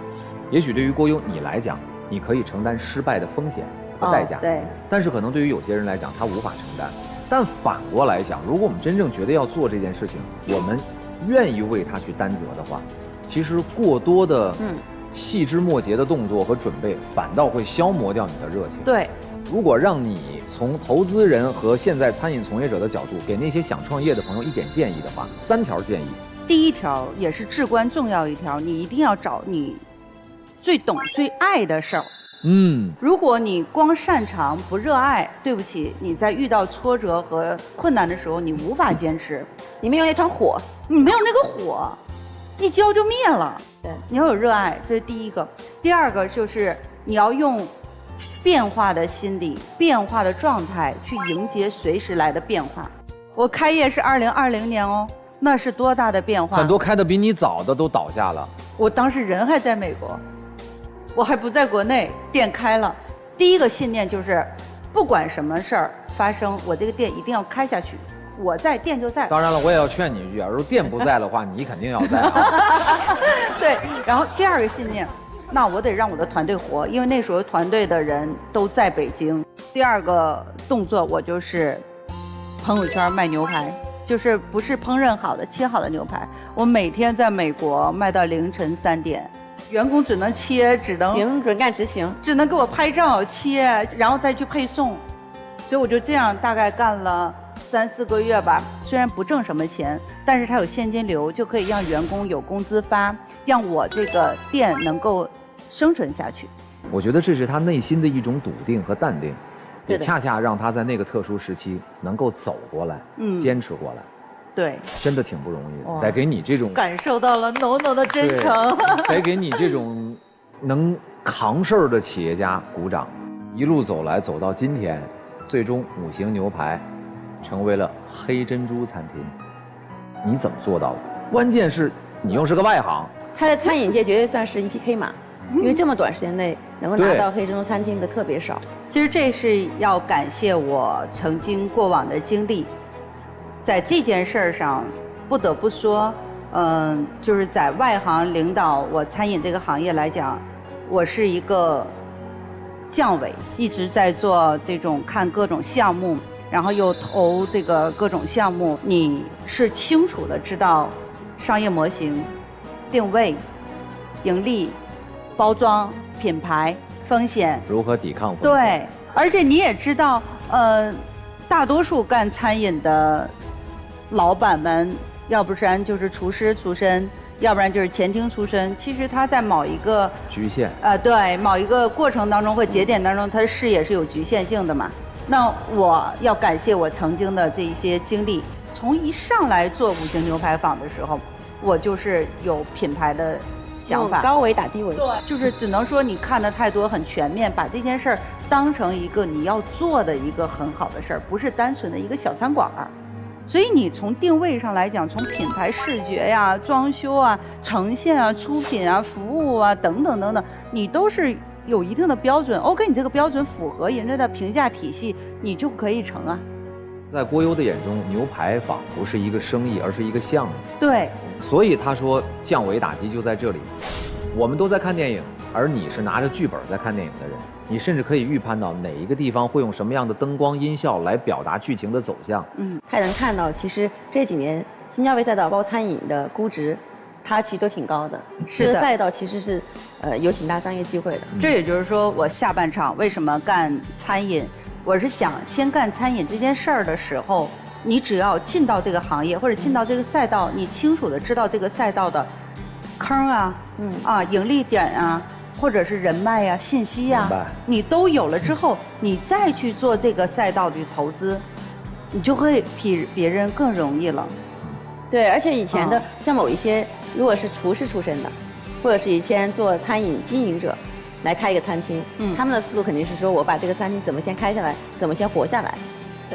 [SPEAKER 1] 也许对于郭优你来讲，你可以承担失败的风险和代价，
[SPEAKER 10] 对。
[SPEAKER 1] 但是可能对于有些人来讲，他无法承担。但反过来讲，如果我们真正觉得要做这件事情，我们愿意为他去担责的话，其实过多的细枝末节的动作和准备，反倒会消磨掉你的热情。
[SPEAKER 10] 对。
[SPEAKER 1] 如果让你从投资人和现在餐饮从业者的角度，给那些想创业的朋友一点建议的话，3条建议。
[SPEAKER 10] 第一条也是至关重要一条，你一定要找你最懂最爱的事儿。如果你光擅长不热爱，对不起，你在遇到挫折和困难的时候，你无法坚持。
[SPEAKER 11] 你没有那团火，
[SPEAKER 10] 你没有那个火，一浇就灭了。对，你要有热爱，这是第一个。第二个就是你要用变化的心理、变化的状态去迎接随时来的变化。我开业是2020年哦，那是多大的变化？
[SPEAKER 1] 很多开的比你早的都倒下了。
[SPEAKER 10] 我当时人还在美国。我还不在国内，店开了。第一个信念就是，不管什么事儿发生，我这个店一定要开下去。我在，店就在。
[SPEAKER 1] 当然了，我也要劝你一句啊，如果店不在的话，你肯定要在啊。
[SPEAKER 10] 对，然后第二个信念，那我得让我的团队活，因为那时候团队的人都在北京。第二个动作，我就是朋友圈卖牛排，就是不是烹饪好的、切好的牛排，我每天在美国卖到凌晨3点。员工只能切，只能
[SPEAKER 11] 零准干执行，
[SPEAKER 10] 只能给我拍照切，然后再去配送，所以我就这样大概干了3、4个月吧。虽然不挣什么钱，但是它有现金流，就可以让员工有工资发，让我这个店能够生存下去。
[SPEAKER 1] 我觉得这是他内心的一种笃定和淡定，也恰恰让他在那个特殊时期能够走过来，坚持过来。
[SPEAKER 10] 对，
[SPEAKER 1] 真的挺不容易的。
[SPEAKER 10] 哇
[SPEAKER 1] 得给你这种
[SPEAKER 10] 感受到了浓浓的真诚。
[SPEAKER 1] 得给你这种能扛事儿的企业家鼓掌。一路走来，走到今天，最终5星牛排成为了黑珍珠餐厅。你怎么做到的？关键是你又是个外行。
[SPEAKER 11] 他在餐饮界绝对算是一匹黑马，因为这么短时间内能够拿到黑珍珠餐厅的特别少。
[SPEAKER 10] 其实这是要感谢我曾经过往的经历，在这件事儿上，不得不说，就是在外行领导我餐饮这个行业来讲，我是一个将委，一直在做这种看各种项目，然后又投这个各种项目，你是清楚的知道商业模型、定位、盈利、包装、品牌、风险
[SPEAKER 1] 如何抵抗风险？
[SPEAKER 10] 对，而且你也知道，大多数干餐饮的老板们，要不然就是厨师出身，要不然就是前厅出身。其实他在某一个
[SPEAKER 1] 局限，
[SPEAKER 10] 对，某一个过程当中或节点当中，他的视野是有局限性的嘛。那我要感谢我曾经的这一些经历，从一上来做5星牛排坊的时候，我就是有品牌的想法，
[SPEAKER 11] 高维打低维，
[SPEAKER 10] 对，就是只能说你看的太多，很全面，把这件事儿当成一个你要做的一个很好的事儿，不是单纯的一个小餐馆儿。所以你从定位上来讲，从品牌视觉呀、装修啊、呈现啊、出品啊、服务啊等等等等，你都是有一定的标准。OK， 你这个标准符合人家的评价体系，你就可以成啊。
[SPEAKER 1] 在郭优的眼中，牛排坊不是一个生意，而是一个项目。
[SPEAKER 10] 对，
[SPEAKER 1] 所以他说降维打击就在这里。我们都在看电影，而你是拿着剧本在看电影的人，你甚至可以预判到哪一个地方会用什么样的灯光音效来表达剧情的走向。
[SPEAKER 11] 他也能看到，其实这几年新消费赛道包括餐饮的估值，它其实都挺高的。
[SPEAKER 10] 是的，
[SPEAKER 11] 这个赛道其实是有挺大商业机会的。
[SPEAKER 10] 这也就是说，我下半场为什么干餐饮？我是想先干餐饮这件事儿的时候，你只要进到这个行业或者进到这个赛道，你清楚的知道这个赛道的坑啊，盈利点啊，或者是人脉呀、信息呀，你都有了之后，你再去做这个赛道的投资，你就会比别人更容易了。
[SPEAKER 11] 对，而且以前的像某一些，如果是厨师出身的，或者是以前做餐饮经营者。来开一个餐厅，他们的思路肯定是说，我把这个餐厅怎么先开下来，怎么先活下来。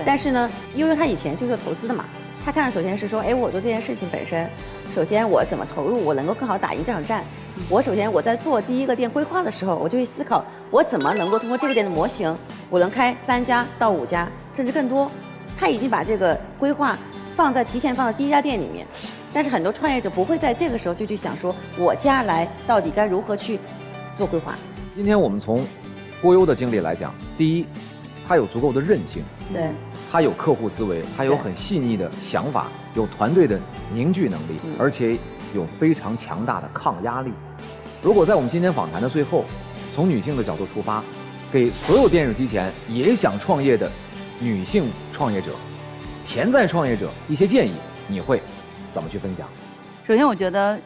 [SPEAKER 11] 但是呢，因为他以前就是投资的嘛，他看的首先是说，哎，我做这件事情本身，首先我怎么投入，我能够更好打赢这场战。我首先我在做第一个店规划的时候，我就会思考，我怎么能够通过这个店的模型，我能开3家到5家，甚至更多。他已经把这个规划提前放在第1家店里面，但是很多创业者不会在这个时候就去想说，我接下来到底该如何去做规划。
[SPEAKER 1] 今天我们从郭优的经历来讲，第一，他有足够的韧性，
[SPEAKER 11] 对，
[SPEAKER 1] 他有客户思维，他有很细腻的想法，有团队的凝聚能力，而且有非常强大的抗压力。如果在我们今天访谈的最后，从女性的角度出发，给所有电视机前也想创业的女性创业者、潜在创业者一些建议，你会怎么去分享？
[SPEAKER 10] 首先，我觉得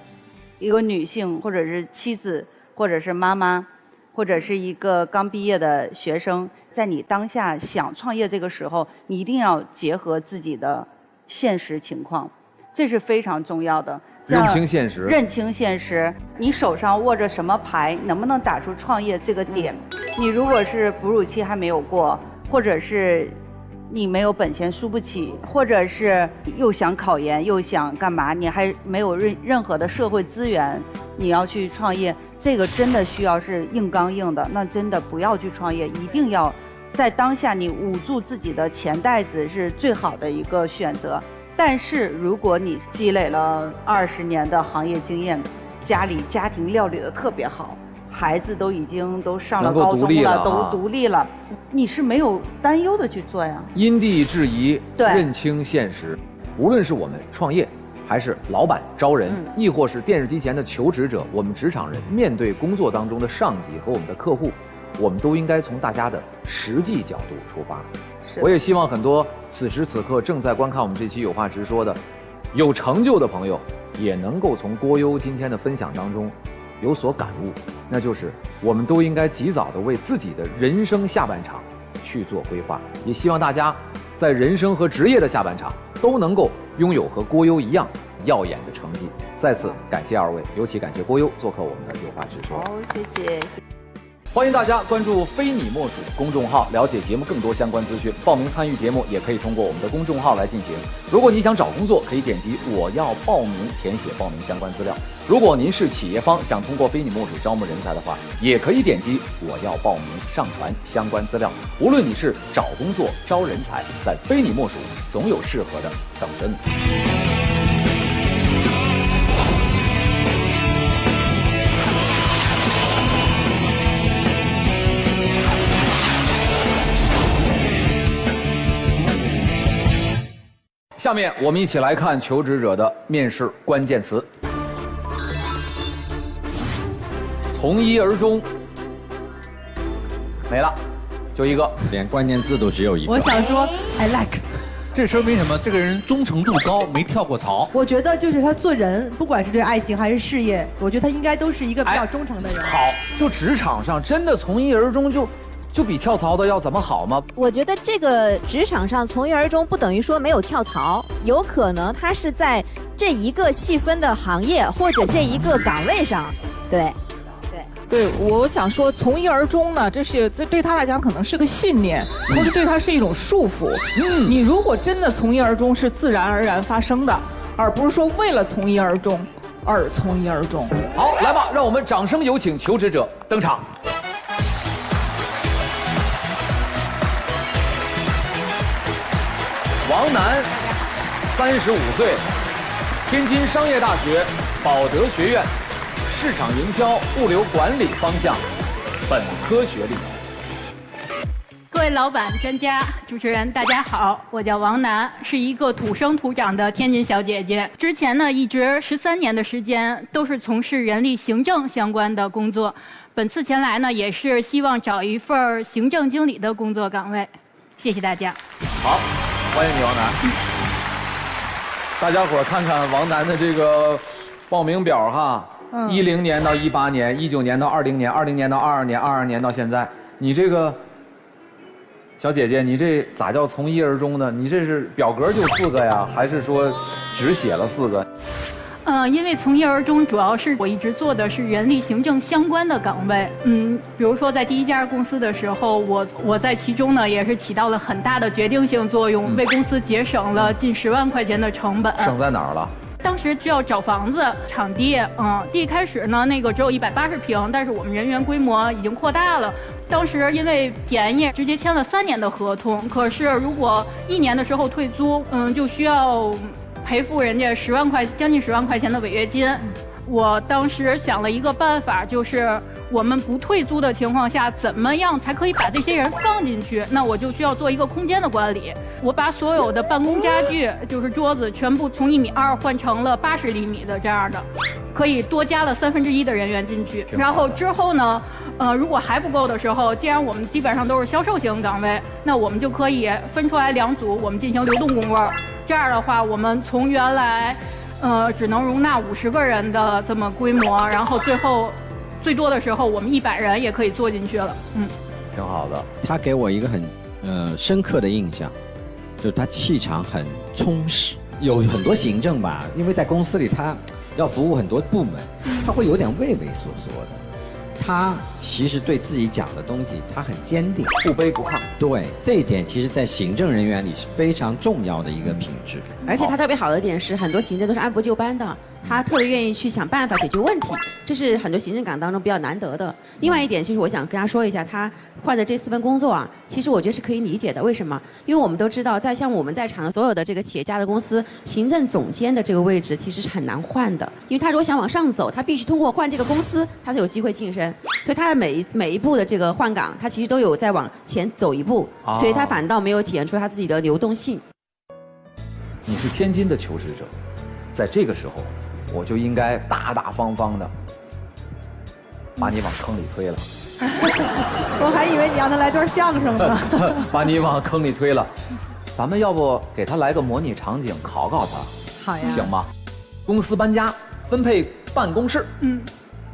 [SPEAKER 10] 一个女性或者是妻子或者是妈妈，或者是一个刚毕业的学生，在你当下想创业这个时候，你一定要结合自己的现实情况，这是非常重要的。
[SPEAKER 1] 认清现实，
[SPEAKER 10] 认清现实。你手上握着什么牌，能不能打出创业这个点？你如果是哺乳期还没有过，或者是你没有本钱输不起，或者是又想考研又想干嘛，你还没有任何的社会资源，你要去创业，这个真的需要是硬刚硬的，那真的不要去创业，一定要在当下你捂住自己的钱袋子是最好的一个选择。但是如果你积累了20年的行业经验，家庭料理的特别好，孩子都已经上了高中了，都独立了，你是没有担忧的去做呀。
[SPEAKER 1] 因地制宜，认清现实。无论是我们创业，还是老板招人，亦或是电视机前的求职者，我们职场人面对工作当中的上级和我们的客户，我们都应该从大家的实际角度出发。我也希望很多此时此刻正在观看我们这期有话直说的有成就的朋友，也能够从郭优今天的分享当中有所感悟，那就是我们都应该及早的为自己的人生下半场去做规划。也希望大家在人生和职业的下半场都能够拥有和郭优一样耀眼的成绩。再次感谢二位，尤其感谢郭优做客我们的有话直说。
[SPEAKER 10] 好，谢谢。
[SPEAKER 1] 欢迎大家关注非你莫属公众号，了解节目更多相关资讯。报名参与节目也可以通过我们的公众号来进行。如果你想找工作，可以点击我要报名，填写报名相关资料。如果您是企业方，想通过非你莫属招募人才的话，也可以点击我要报名，上传相关资料。无论你是找工作、招人才，在非你莫属总有适合的等着你。下面我们一起来看求职者的面试关键词：从一而终，没了，就一个，
[SPEAKER 21] 连关键字都只有一个。
[SPEAKER 6] 我想说 I like，
[SPEAKER 22] 这说明什么？这个人忠诚度高，没跳过槽。
[SPEAKER 6] 我觉得就是他做人，不管是对爱情还是事业，我觉得他应该都是一个比较忠诚的人。
[SPEAKER 1] 好，就职场上真的从一而终就比跳槽的要怎么好吗？
[SPEAKER 7] 我觉得这个职场上从一而终不等于说没有跳槽，有可能他是在这一个细分的行业或者这一个岗位上，对。
[SPEAKER 23] 对，我想说从一而终呢，这对他来讲可能是个信念，或者对他是一种束缚。你如果真的从一而终是自然而然发生的，而不是说为了从一而终而从一而终。
[SPEAKER 1] 好，来吧，让我们掌声有请求职者登场。王楠，35岁，天津商业大学保德学院市场营销物流管理方向本科学历。
[SPEAKER 24] 各位老板、专家、主持人，大家好，我叫王楠，是一个土生土长的天津小姐姐。之前呢，一直13年的时间都是从事人力行政相关的工作。本次前来呢，也是希望找一份行政经理的工作岗位。谢谢大家。
[SPEAKER 1] 好，欢迎你，王楠。大家伙看看王楠的这个报名表哈，10年到18年，19年到20年，20年到22年，22年到现在，你这个小姐姐，你这咋叫从一而终呢？你这是表格就4个呀，还是说只写了4个？
[SPEAKER 24] 因为从一而终，主要是我一直做的是人力行政相关的岗位。比如说在第一家公司的时候，我在其中呢也是起到了很大的决定性作用，为公司节省了近10万块钱的成本。
[SPEAKER 1] 省在哪儿了？
[SPEAKER 24] 当时需要找房子、场地，地开始呢那个只有180平，但是我们人员规模已经扩大了。当时因为便宜，直接签了3年的合同。可是如果1年的时候退租，就需要赔付人家将近10万块钱的违约金。我当时想了一个办法，就是我们不退租的情况下，怎么样才可以把这些人放进去？那我就需要做一个空间的管理。我把所有的办公家具，就是桌子，全部从1.2米换成了80厘米的这样的，可以多加了1/3的人员进去。然后之后呢，如果还不够的时候，既然我们基本上都是销售型岗位，那我们就可以分出来2组，我们进行流动工位。这样的话，我们从原来只能容纳50个人的这么规模，然后最后最多的时候我们100人也可以坐进去了。
[SPEAKER 1] 挺好的。
[SPEAKER 21] 他给我一个很深刻的印象，就是他气场很充实，有很多行政吧，因为在公司里他要服务很多部门，他会有点畏畏缩缩的。他其实对自己讲的东西，他很坚定，
[SPEAKER 1] 不卑不亢。
[SPEAKER 21] 对，这一点其实在行政人员里是非常重要的一个品质。
[SPEAKER 11] 而且他特别好的点是，很多行政都是按部就班的，他特别愿意去想办法解决问题，这是很多行政岗当中比较难得的。另外一点就是我想跟他说一下，他换的这4份工作啊，其实我觉得是可以理解的。为什么？因为我们都知道，像我们在场的所有的这个企业家的公司，行政总监的这个位置其实是很难换的，因为他如果想往上走，他必须通过换这个公司，他才有机会晋升。所以他的每一步的这个换岗，他其实都有在往前走一步，所以他反倒没有体现出他自己的流动性。
[SPEAKER 1] 你是天津的求职者，在这个时候，我就应该大大方方的把你往坑里推了。
[SPEAKER 6] 我还以为你让他来段相声呢。
[SPEAKER 1] 把你往坑里推了，咱们要不给他来个模拟场景，考考他，
[SPEAKER 6] 好呀，
[SPEAKER 1] 行吗？公司搬家，分配办公室，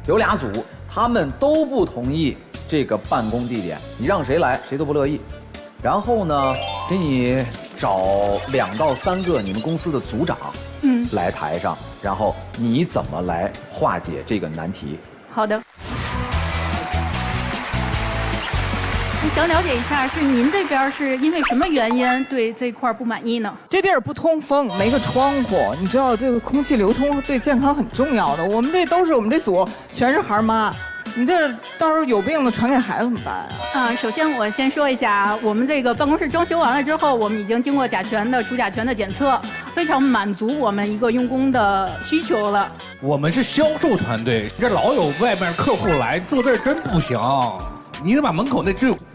[SPEAKER 1] 有2组，他们都不同意这个办公地点，你让谁来，谁都不乐意。然后呢，给你找2到3个你们公司的组长，来台上，然后你怎么来化解这个难题？
[SPEAKER 24] 好的。我想了解一下，是您这边是因为什么原因对这块不满意呢？
[SPEAKER 23] 这地儿不通风，没个窗户，你知道这个空气流通对健康很重要的。我们这组全是孩妈，你这到时候有病了传给孩子怎么办啊？
[SPEAKER 24] 首先我先说一下，我们这个办公室装修完了之后，我们已经经过甲醛的除甲醛的检测，非常满足我们一个用工的需求了。
[SPEAKER 22] 我们是销售团队，这老有外面客户来，坐这儿真不行。你得把门口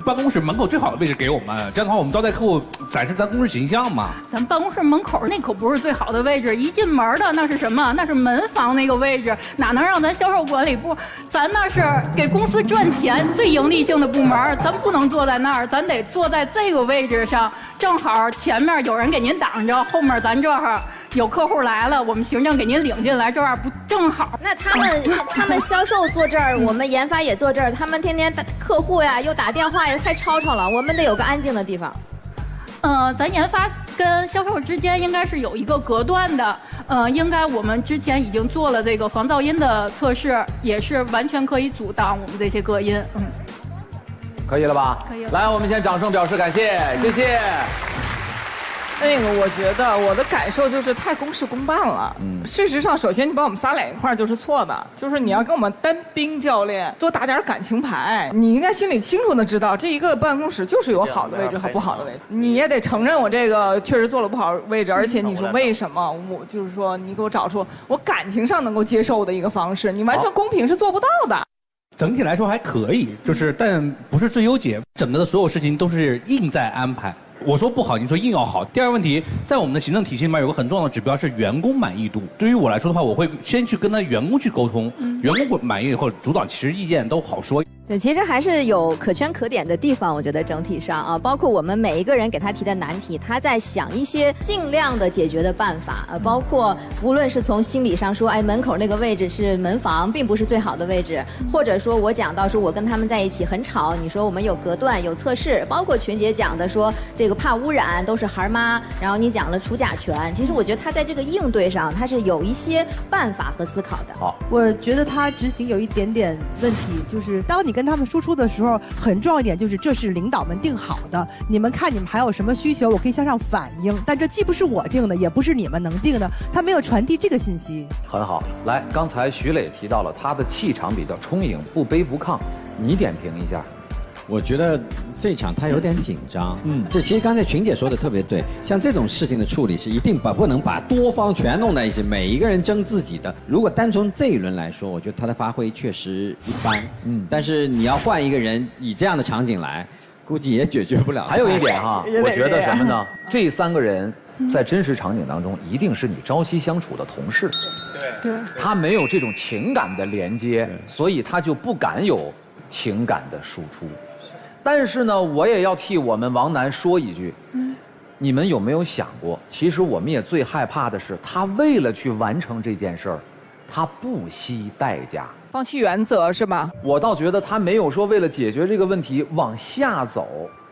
[SPEAKER 22] 办公室门口最好的位置给我们，这样的话我们招待客户展示咱公司形象嘛。
[SPEAKER 24] 咱办公室门口那可不是最好的位置，一进门的那是什么？那是门房那个位置，哪能让咱销售管理部？咱那是给公司赚钱最盈利性的部门，咱不能坐在那儿，咱得坐在这个位置上，正好前面有人给您挡着，后面咱这儿有客户来了，我们行政给您领进来，这样不正好？
[SPEAKER 7] 那他们销售坐这儿，我们研发也坐这儿，他们天天客户呀又打电话呀，太吵吵了，我们得有个安静的地方。
[SPEAKER 24] 咱研发跟销售之间应该是有一个隔断的，应该我们之前已经做了这个防噪音的测试，也是完全可以阻挡我们这些隔音。
[SPEAKER 1] 可以了吧？
[SPEAKER 24] 可以了。
[SPEAKER 1] 来，我们先掌声表示感谢，谢谢。
[SPEAKER 23] 我觉得我的感受就是太公事公办了。事实上，首先你把我们仨连一块儿就是错的，就是你要跟我们单兵教练多打点感情牌。你应该心里清楚的知道，这一个办公室就是有好的位置和不好的位置。你也得承认我这个确实做了不好的位置，而且你说为什么？我就是说你给我找出我感情上能够接受的一个方式，你完全公平是做不到的。
[SPEAKER 22] 整体来说还可以，但不是最优解，整个的所有事情都是硬在安排。我说不好，你说硬要好。第二个问题，在我们的行政体系里面有个很重要的指标是员工满意度。对于我来说的话，我会先去跟他员工去沟通，员工满意以后，主导其实意见都好说。
[SPEAKER 7] 对，其实还是有可圈可点的地方，我觉得整体上啊，包括我们每一个人给他提的难题，他在想一些尽量的解决的办法，包括无论是从心理上说，哎，门口那个位置是门房，并不是最好的位置，或者说我讲到说我跟他们在一起很吵，你说我们有隔断有测试，包括群姐讲的说这个怕污染都是孩妈，然后你讲了除甲醛，其实我觉得他在这个应对上他是有一些办法和思考的。
[SPEAKER 1] 好，
[SPEAKER 6] 我觉得他执行有一点点问题，就是当你跟他们输出的时候，很重要一点就是这是领导们定好的，你们看你们还有什么需求，我可以向上反映，但这既不是我定的，也不是你们能定的，他没有传递这个信息。
[SPEAKER 1] 很好，来，刚才徐磊提到了他的气场比较充盈，不卑不亢，你点评一下。
[SPEAKER 21] 我觉得这场他有点紧张，这其实刚才群姐说的特别对，像这种事情的处理是一定不能把多方全弄在一起，每一个人争自己的。如果单从这一轮来说，我觉得他的发挥确实一般，但是你要换一个人以这样的场景来，估计也解决不了。
[SPEAKER 1] 还有一点哈，我觉得什么呢？这3个人在真实场景当中，一定是你朝夕相处的同事，对，他没有这种情感的连接，所以他就不敢有情感的输出。但是呢，我也要替我们王楠说一句，你们有没有想过，其实我们也最害怕的是，他为了去完成这件事儿，他不惜代价，
[SPEAKER 23] 放弃原则是吧？
[SPEAKER 1] 我倒觉得他没有说为了解决这个问题往下走，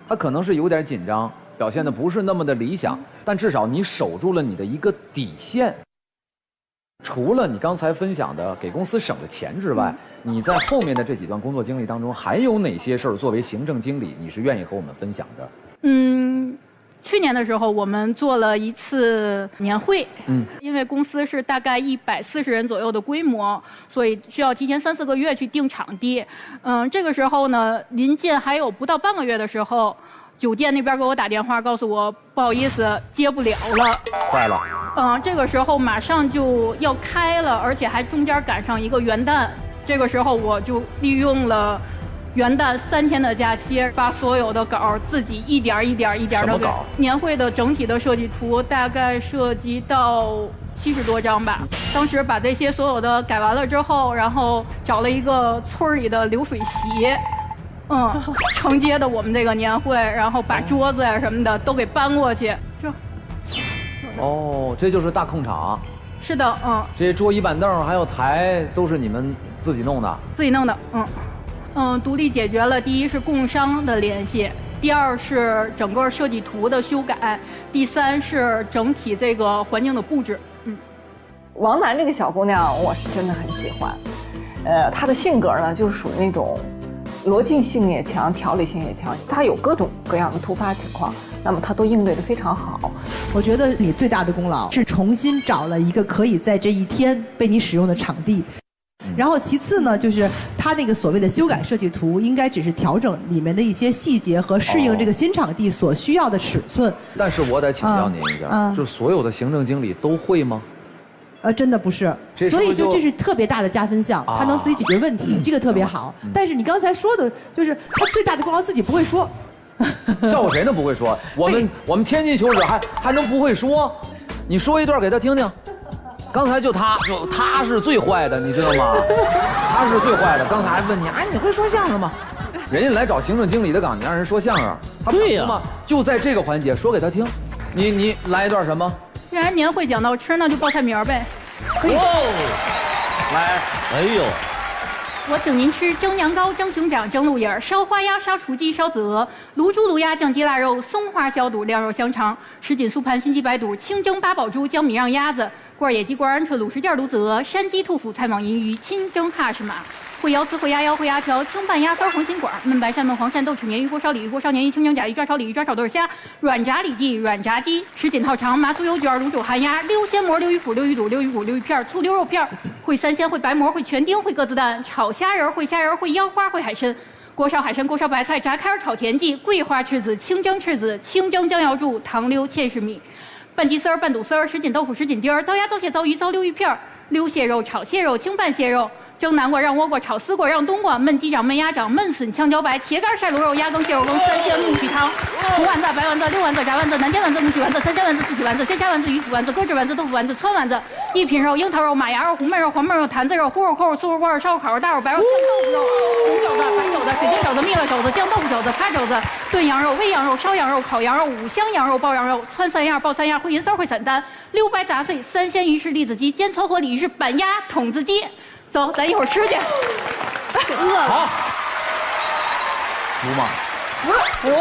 [SPEAKER 1] 他可能是有点紧张，表现的不是那么的理想，但至少你守住了你的一个底线。除了你刚才分享的给公司省的钱之外，你在后面的这几段工作经历当中，还有哪些事儿作为行政经理，你是愿意和我们分享的？
[SPEAKER 24] 去年的时候我们做了一次年会，因为公司是大概140人左右的规模，所以需要提前3、4个月去定场地。这个时候呢，临近还有不到半个月的时候，酒店那边给我打电话告诉我，不好意思，接不了了。
[SPEAKER 1] 坏了。
[SPEAKER 24] 这个时候马上就要开了，而且还中间赶上一个元旦。这个时候我就利用了元旦3天的假期，把所有的稿自己一点的给。年会的整体的设计图大概涉及到70多张吧。当时把这些所有的改完了之后，然后找了一个村里的流水席。承接的我们这个年会，然后把桌子呀什么的都给搬过去。
[SPEAKER 1] 这就是大控场。
[SPEAKER 24] 是的，
[SPEAKER 1] 这些桌椅板凳还有台都是你们自己弄的？
[SPEAKER 24] 自己弄的，独立解决了第一是供商的联系，第2是整个设计图的修改，第3是整体这个环境的布置。
[SPEAKER 23] 王楠这个小姑娘，我是真的很喜欢。她的性格呢，就是属于那种逻辑性也强，条理性也强。她有各种各样的突发情况，那么她都应对得非常好。
[SPEAKER 6] 我觉得你最大的功劳是重新找了一个可以在这一天被你使用的场地。然后其次呢，就是他那个所谓的修改设计图，应该只是调整里面的一些细节和适应这个新场地所需要的尺寸。
[SPEAKER 1] 但是我得请教您一下，就所有的行政经理都会吗？
[SPEAKER 6] 真的不是，所以这是特别大的加分项，他能自己解决问题，这个特别好。但是你刚才说的就是他最大的功劳自己不会说。
[SPEAKER 1] 像我谁都不会说，我们天津求职还能不会说？你说一段给他听听。刚才他是最坏的，你知道吗？他是最坏的。刚才还问你，你会说相声吗？人家来找行政经理的岗，你让人说相声，他不行吗？就在这个环节说给他听。你来一段什么？
[SPEAKER 24] 既然年会讲到吃，那就报菜名呗。可以。
[SPEAKER 1] 来，
[SPEAKER 9] 哎呦。
[SPEAKER 24] 我请您吃蒸羊羔、蒸熊掌、蒸鹿眼、烧花鸭、烧雏鸡、烧子鹅、卤猪、卤鸭、酱鸡、腊肉、松花小肚、晾肉香肠、什锦素盘、熏鸡白肚、清蒸八宝猪、江米让鸭子、罐野鸡、罐鹌鹑、卤什件、卤子鹅、山鸡、兔脯、菜蟒、银鱼、清蒸哈士马、烩腰丝、烩鸭腰、烩鸭条、清拌鸭丝、红心管、焖白鳝、焖黄鳝、豆豉鲶鱼、锅烧鲤鱼、锅烧鲶鱼、清蒸甲鱼、抓烧鲤鱼、抓炒对虾、软炸里脊、软炸鸡、什锦套肠、麻酥油卷、卤煮寒鸭、溜鲜蘑、溜鱼脯、溜鱼肚、溜鱼骨、溜鱼片、醋溜肉片、烩三鲜、烩白馍、烩全丁、烩鸽子蛋、炒虾仁、烩虾仁、烩腰花、烩海参、锅烧海参、锅烧白菜、炸开儿炒田鸡、桂花赤子、清蒸赤子、清蒸江瑶柱、糖溜芡实米、拌鸡丝儿、拌肚丝儿、什锦豆腐、什锦丁儿、糟鸭、糟蟹、糟鱼、糟溜鱼片、溜蟹肉、炒蟹肉、清拌蟹肉、蒸南瓜、让倭瓜、炒丝瓜、让冬瓜、焖鸡掌、焖鸭掌、焖笋、炝椒白、茄干、晒卤肉、鸭羹、蟹肉羹、三鲜木须汤、红丸子、白丸子、溜丸子、炸丸子、南煎丸子、木须丸子、三鲜丸子、四喜丸子、鲜虾丸子、鱼腐丸子、鸽子丸子、豆腐丸子、汆丸子、一品肉、樱桃肉、马牙肉、红焖肉、黄焖肉、坛子肉、烀肉扣肉、酥肉锅肉、烧烤肉、大肉、白肉、酱豆腐肉、红肘子、白肘子、水晶肘子、蜜了肘子、酱豆腐肘子、趴肘子、炖羊肉、煨羊肉、烧羊肉、烤羊肉、五香羊肉、爆羊肉、汆三样、爆三样、烩银丝、烩散丹、溜白杂碎、三鲜鱼翅、栗子鸡、煎撮合鲤鱼翅、板鸭、筒子鸡。走，咱一会儿吃去。
[SPEAKER 6] 饿了。
[SPEAKER 1] 好，服吗？
[SPEAKER 6] 服。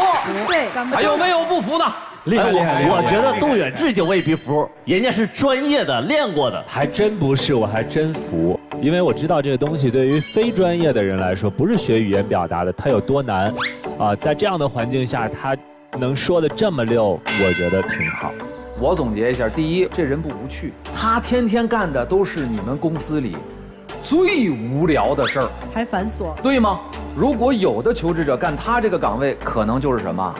[SPEAKER 6] 对。
[SPEAKER 1] 还有没有不服的？
[SPEAKER 9] 厉害！我觉得杜远志就未必服，人家是专业的，练过的。
[SPEAKER 13] 还真不是，我还真服，因为我知道这个东西对于非专业的人来说，不是学语言表达的，它有多难，在这样的环境下，他能说的这么溜，我觉得挺好。
[SPEAKER 1] 我总结一下：第一，这人不无趣，他天天干的都是你们公司里最无聊的事儿，
[SPEAKER 6] 还繁琐，
[SPEAKER 1] 对吗？如果有的求职者干他这个岗位，可能就是什么？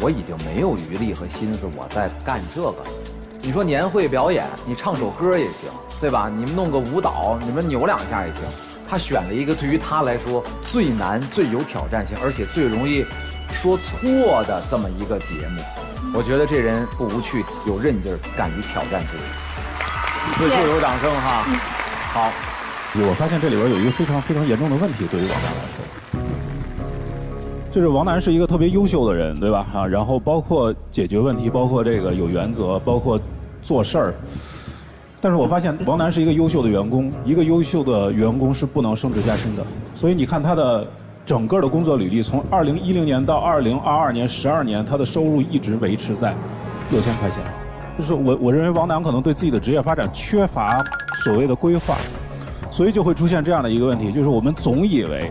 [SPEAKER 1] 我已经没有余力和心思我在干这个。你说年会表演，你唱首歌也行，对吧？你们弄个舞蹈，你们扭两下也行。他选了一个对于他来说最难、最有挑战性，而且最容易说错的这么一个节目。我觉得这人不无趣，有韧劲儿，敢于挑战自己。此处有掌声哈。好。
[SPEAKER 14] 我发现这里边有一个非常非常严重的问题，对于王楠来说，就是王楠是一个特别优秀的人，对吧？然后包括解决问题，包括这个有原则，包括做事儿。但是我发现王楠是一个优秀的员工，一个优秀的员工是不能升职加薪的。所以你看他的整个的工作履历，从2010年到2022年12年，他的收入一直维持在6000块钱。就是我认为王楠可能对自己的职业发展缺乏所谓的规划。所以就会出现这样的一个问题，就是我们总以为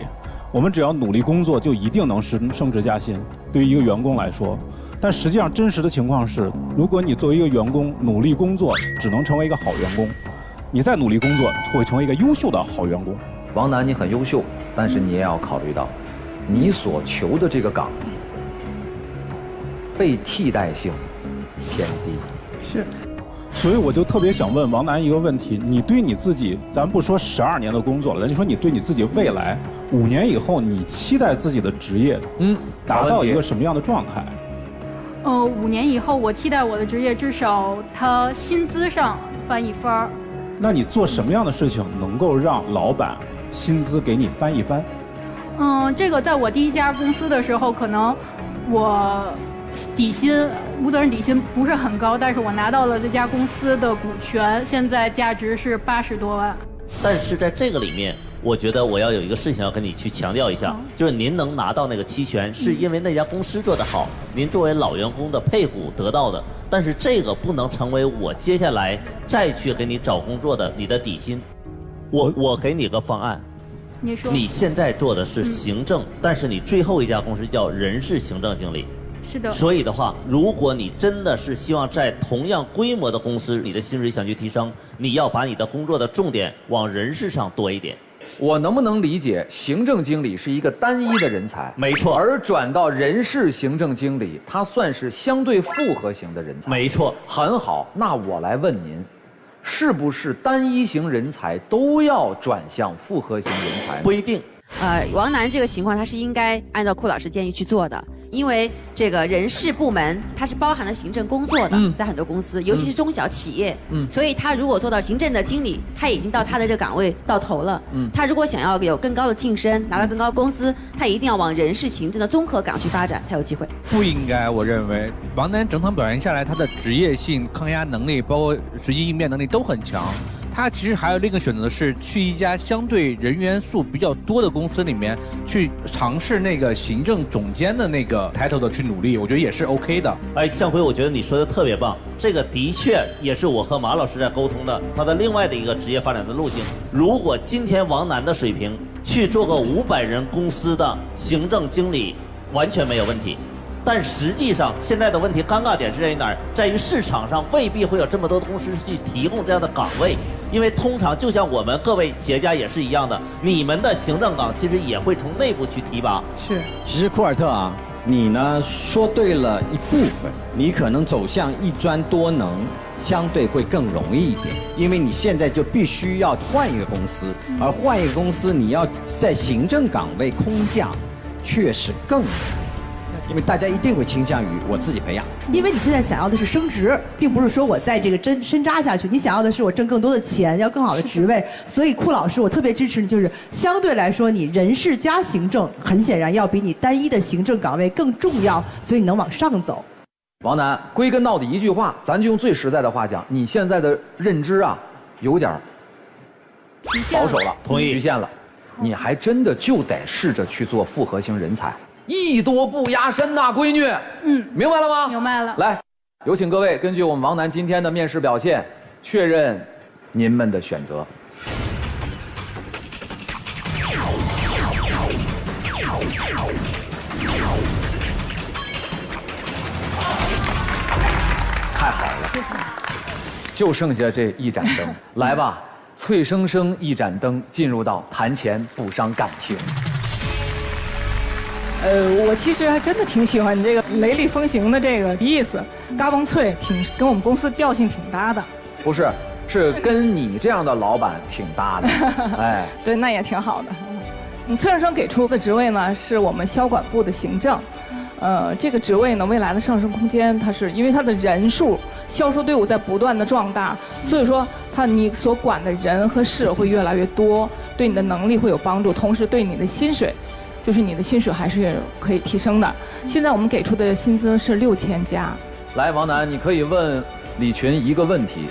[SPEAKER 14] 我们只要努力工作就一定能升职加薪，对于一个员工来说，但实际上真实的情况是，如果你作为一个员工努力工作，只能成为一个好员工；你再努力工作，会成为一个优秀的好员工。
[SPEAKER 1] 王楠，你很优秀，但是你也要考虑到，你所求的这个岗被替代性偏低。
[SPEAKER 14] 是。所以我就特别想问王楠一个问题：你对你自己，咱不说12年的工作了，你说你对你自己未来5年以后，你期待自己的职业，达到一个什么样的状态
[SPEAKER 24] ？5年以后，我期待我的职业至少他薪资上翻一番。
[SPEAKER 14] 那你做什么样的事情能够让老板薪资给你翻一番？
[SPEAKER 24] 这个在我第一家公司的时候，可能我底薪无责任底薪不是很高，但是我拿到了这家公司的股权，现在价值是80多万。
[SPEAKER 9] 但是在这个里面，我觉得我要有一个事情要跟你去强调一下，就是您能拿到那个期权，是因为那家公司做得好，您作为老员工的配股得到的，但是这个不能成为我接下来再去给你找工作的你的底薪。我给你个方案，
[SPEAKER 24] 你说
[SPEAKER 9] 你现在做的是行政，但是你最后一家公司叫人事行政经理。
[SPEAKER 24] 是的。
[SPEAKER 9] 所以的话，如果你真的是希望在同样规模的公司，你的薪水想去提升，你要把你的工作的重点往人事上多一点。
[SPEAKER 1] 我能不能理解，行政经理是一个单一的人才？
[SPEAKER 9] 没错。
[SPEAKER 1] 而转到人事行政经理，他算是相对复合型的人才。
[SPEAKER 9] 没错。
[SPEAKER 1] 很好，那我来问您，是不是单一型人才都要转向复合型人才呢？
[SPEAKER 9] 不一定。
[SPEAKER 11] 王楠这个情况，他是应该按照库老师建议去做的，因为这个人事部门它是包含了行政工作的，在很多公司，尤其是中小企业，所以他如果做到行政的经理，他已经到他的这个岗位到头了，他如果想要有更高的晋升，拿到更高的工资，他一定要往人事行政的综合岗去发展才有机会。
[SPEAKER 22] 不应该，我认为王楠整场表现下来，他的职业性、抗压能力，包括随机应变能力都很强。他其实还有另一个选择是去一家相对人员数比较多的公司里面去尝试那个行政总监的那个抬头的去努力，我觉得也是 OK 的。
[SPEAKER 9] 哎，向辉，我觉得你说的特别棒，这个的确也是我和马老师在沟通的，他的另外的一个职业发展的路径。如果今天王楠的水平去做个500人公司的行政经理，完全没有问题。但实际上，现在的问题尴尬点是在于哪儿？在于市场上未必会有这么多公司去提供这样的岗位，因为通常就像我们各位企业家也是一样的，你们的行政岗其实也会从内部去提拔。
[SPEAKER 22] 是，
[SPEAKER 21] 其实库尔特啊，你呢说对了一部分，你可能走向一专多能，相对会更容易一点，因为你现在就必须要换一个公司，而换一个公司你要在行政岗位空降，确实更难。因为大家一定会倾向于我自己培养，
[SPEAKER 6] 因为你现在想要的是升职，并不是说我在这个深扎下去，你想要的是我挣更多的钱，要更好的职位。所以库老师，我特别支持你，就是相对来说，你人事加行政，很显然要比你单一的行政岗位更重要，所以你能往上走。
[SPEAKER 1] 王楠，归根到底一句话，咱就用最实在的话讲，你现在的认知啊，有点保守了，
[SPEAKER 9] 同意，
[SPEAKER 1] 局限了，你还真的就得试着去做复合型人才。艺多不压身呐，闺女。明白了吗？
[SPEAKER 24] 明白了。
[SPEAKER 1] 来，有请各位根据我们王楠今天的面试表现，确认您们的选择。太好了，就剩下这一盏灯，来吧，脆生生一盏灯，进入到谈钱不伤感情。
[SPEAKER 23] 我其实还真的挺喜欢你这个雷厉风行的这个意思，嘎嘣脆，跟我们公司调性挺搭的。
[SPEAKER 1] 不是，是跟你这样的老板挺搭的。哎，
[SPEAKER 23] 对，那也挺好的。崔先生给出的职位呢，是我们销管部的行政。这个职位呢，未来的上升空间，它是因为它的人数、销售队伍在不断的壮大，所以说你所管的人和事会越来越多，对你的能力会有帮助，同时对你的薪水。就是你的薪水还是可以提升的。现在我们给出的薪资是6000加。
[SPEAKER 1] 来，王楠，你可以问李群一个问题。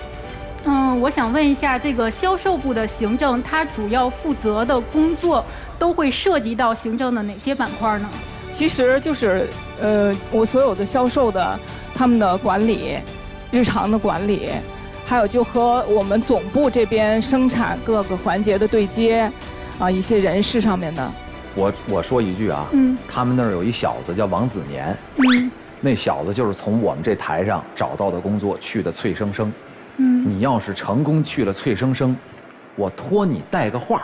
[SPEAKER 24] 我想问一下，这个销售部的行政，它主要负责的工作都会涉及到行政的哪些板块呢？
[SPEAKER 23] 其实就是，我所有的销售的他们的管理、日常的管理，还有就和我们总部这边生产各个环节的对接，一些人事上面的。
[SPEAKER 1] 我说一句啊，他们那儿有一小子叫王子年，那小子就是从我们这台上找到的工作去的脆生生，你要是成功去了脆生生，我托你带个话，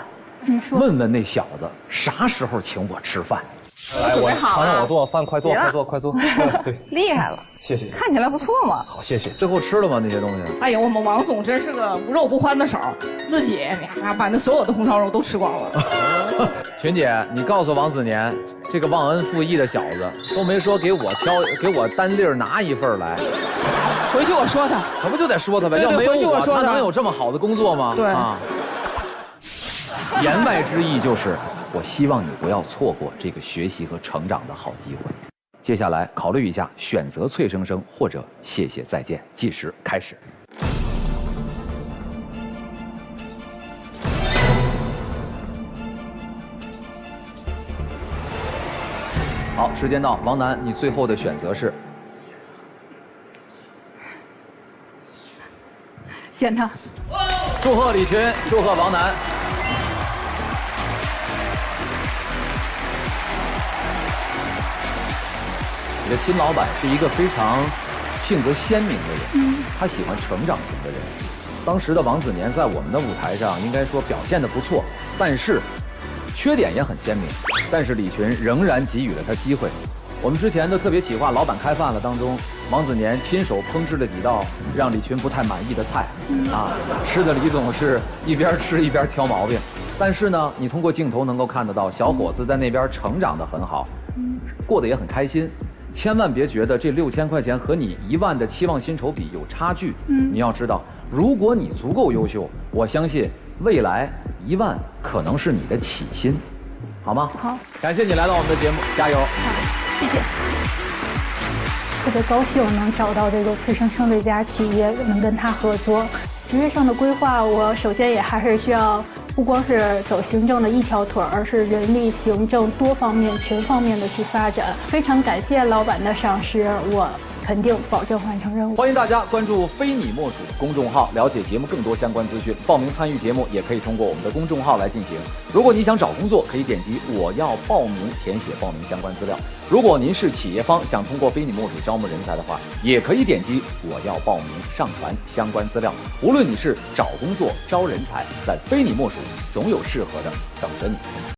[SPEAKER 1] 问问那小子啥时候请我吃饭。
[SPEAKER 4] 来，他让我做饭，快做，快做，快做。对，
[SPEAKER 23] 厉害了，
[SPEAKER 4] 谢谢。
[SPEAKER 23] 看起来不错嘛。
[SPEAKER 4] 好，谢谢。
[SPEAKER 1] 最后吃了吗？那些东西？
[SPEAKER 23] 哎呀，我们王总真是个不肉不欢的手，自己把那所有的红烧肉都吃光了。
[SPEAKER 1] 群姐，你告诉王子年，这个忘恩负义的小子都没说给我单粒儿拿一份来。
[SPEAKER 23] 回去我说他，
[SPEAKER 1] 可不就得说他呗？要没有我，他能有这么好的工作吗？
[SPEAKER 23] 对
[SPEAKER 1] 啊。言外之意就是，我希望你不要错过这个学习和成长的好机会。接下来考虑一下，选择脆生生或者谢谢再见。计时开始。好，时间到，王楠，你最后的选择是？
[SPEAKER 24] 选他。
[SPEAKER 1] 祝贺李群，祝贺王楠。你的新老板是一个非常性格鲜明的人，他喜欢成长型的人。当时的王子年在我们的舞台上应该说表现得不错，但是缺点也很鲜明。但是李群仍然给予了他机会。我们之前的特别企划《老板开饭了》当中，王子年亲手烹制了几道让李群不太满意的菜，吃的李总是一边吃一边挑毛病。但是呢，你通过镜头能够看得到，小伙子在那边成长得很好，过得也很开心。千万别觉得这6000块钱和你1万的期望薪酬比有差距。你要知道，如果你足够优秀，我相信未来1万可能是你的起薪，好吗？
[SPEAKER 24] 好，
[SPEAKER 1] 感谢你来到我们的节目，加油！
[SPEAKER 24] 谢谢。特别高兴能找到这个催生生这家企业，能跟他合作。职业上的规划，我首先也还是需要不光是走行政的一条腿，而是人力、行政多方面、全方面的去发展。非常感谢老板的赏识，我肯定保证完成任务。
[SPEAKER 1] 欢迎大家关注“非你莫属”公众号，了解节目更多相关资讯。报名参与节目也可以通过我们的公众号来进行。如果你想找工作，可以点击“我要报名”，填写报名相关资料。如果您是企业方，想通过非你莫属招募人才的话，也可以点击“我要报名”，上传相关资料。无论你是找工作、招人才，在非你莫属，总有适合的等着你。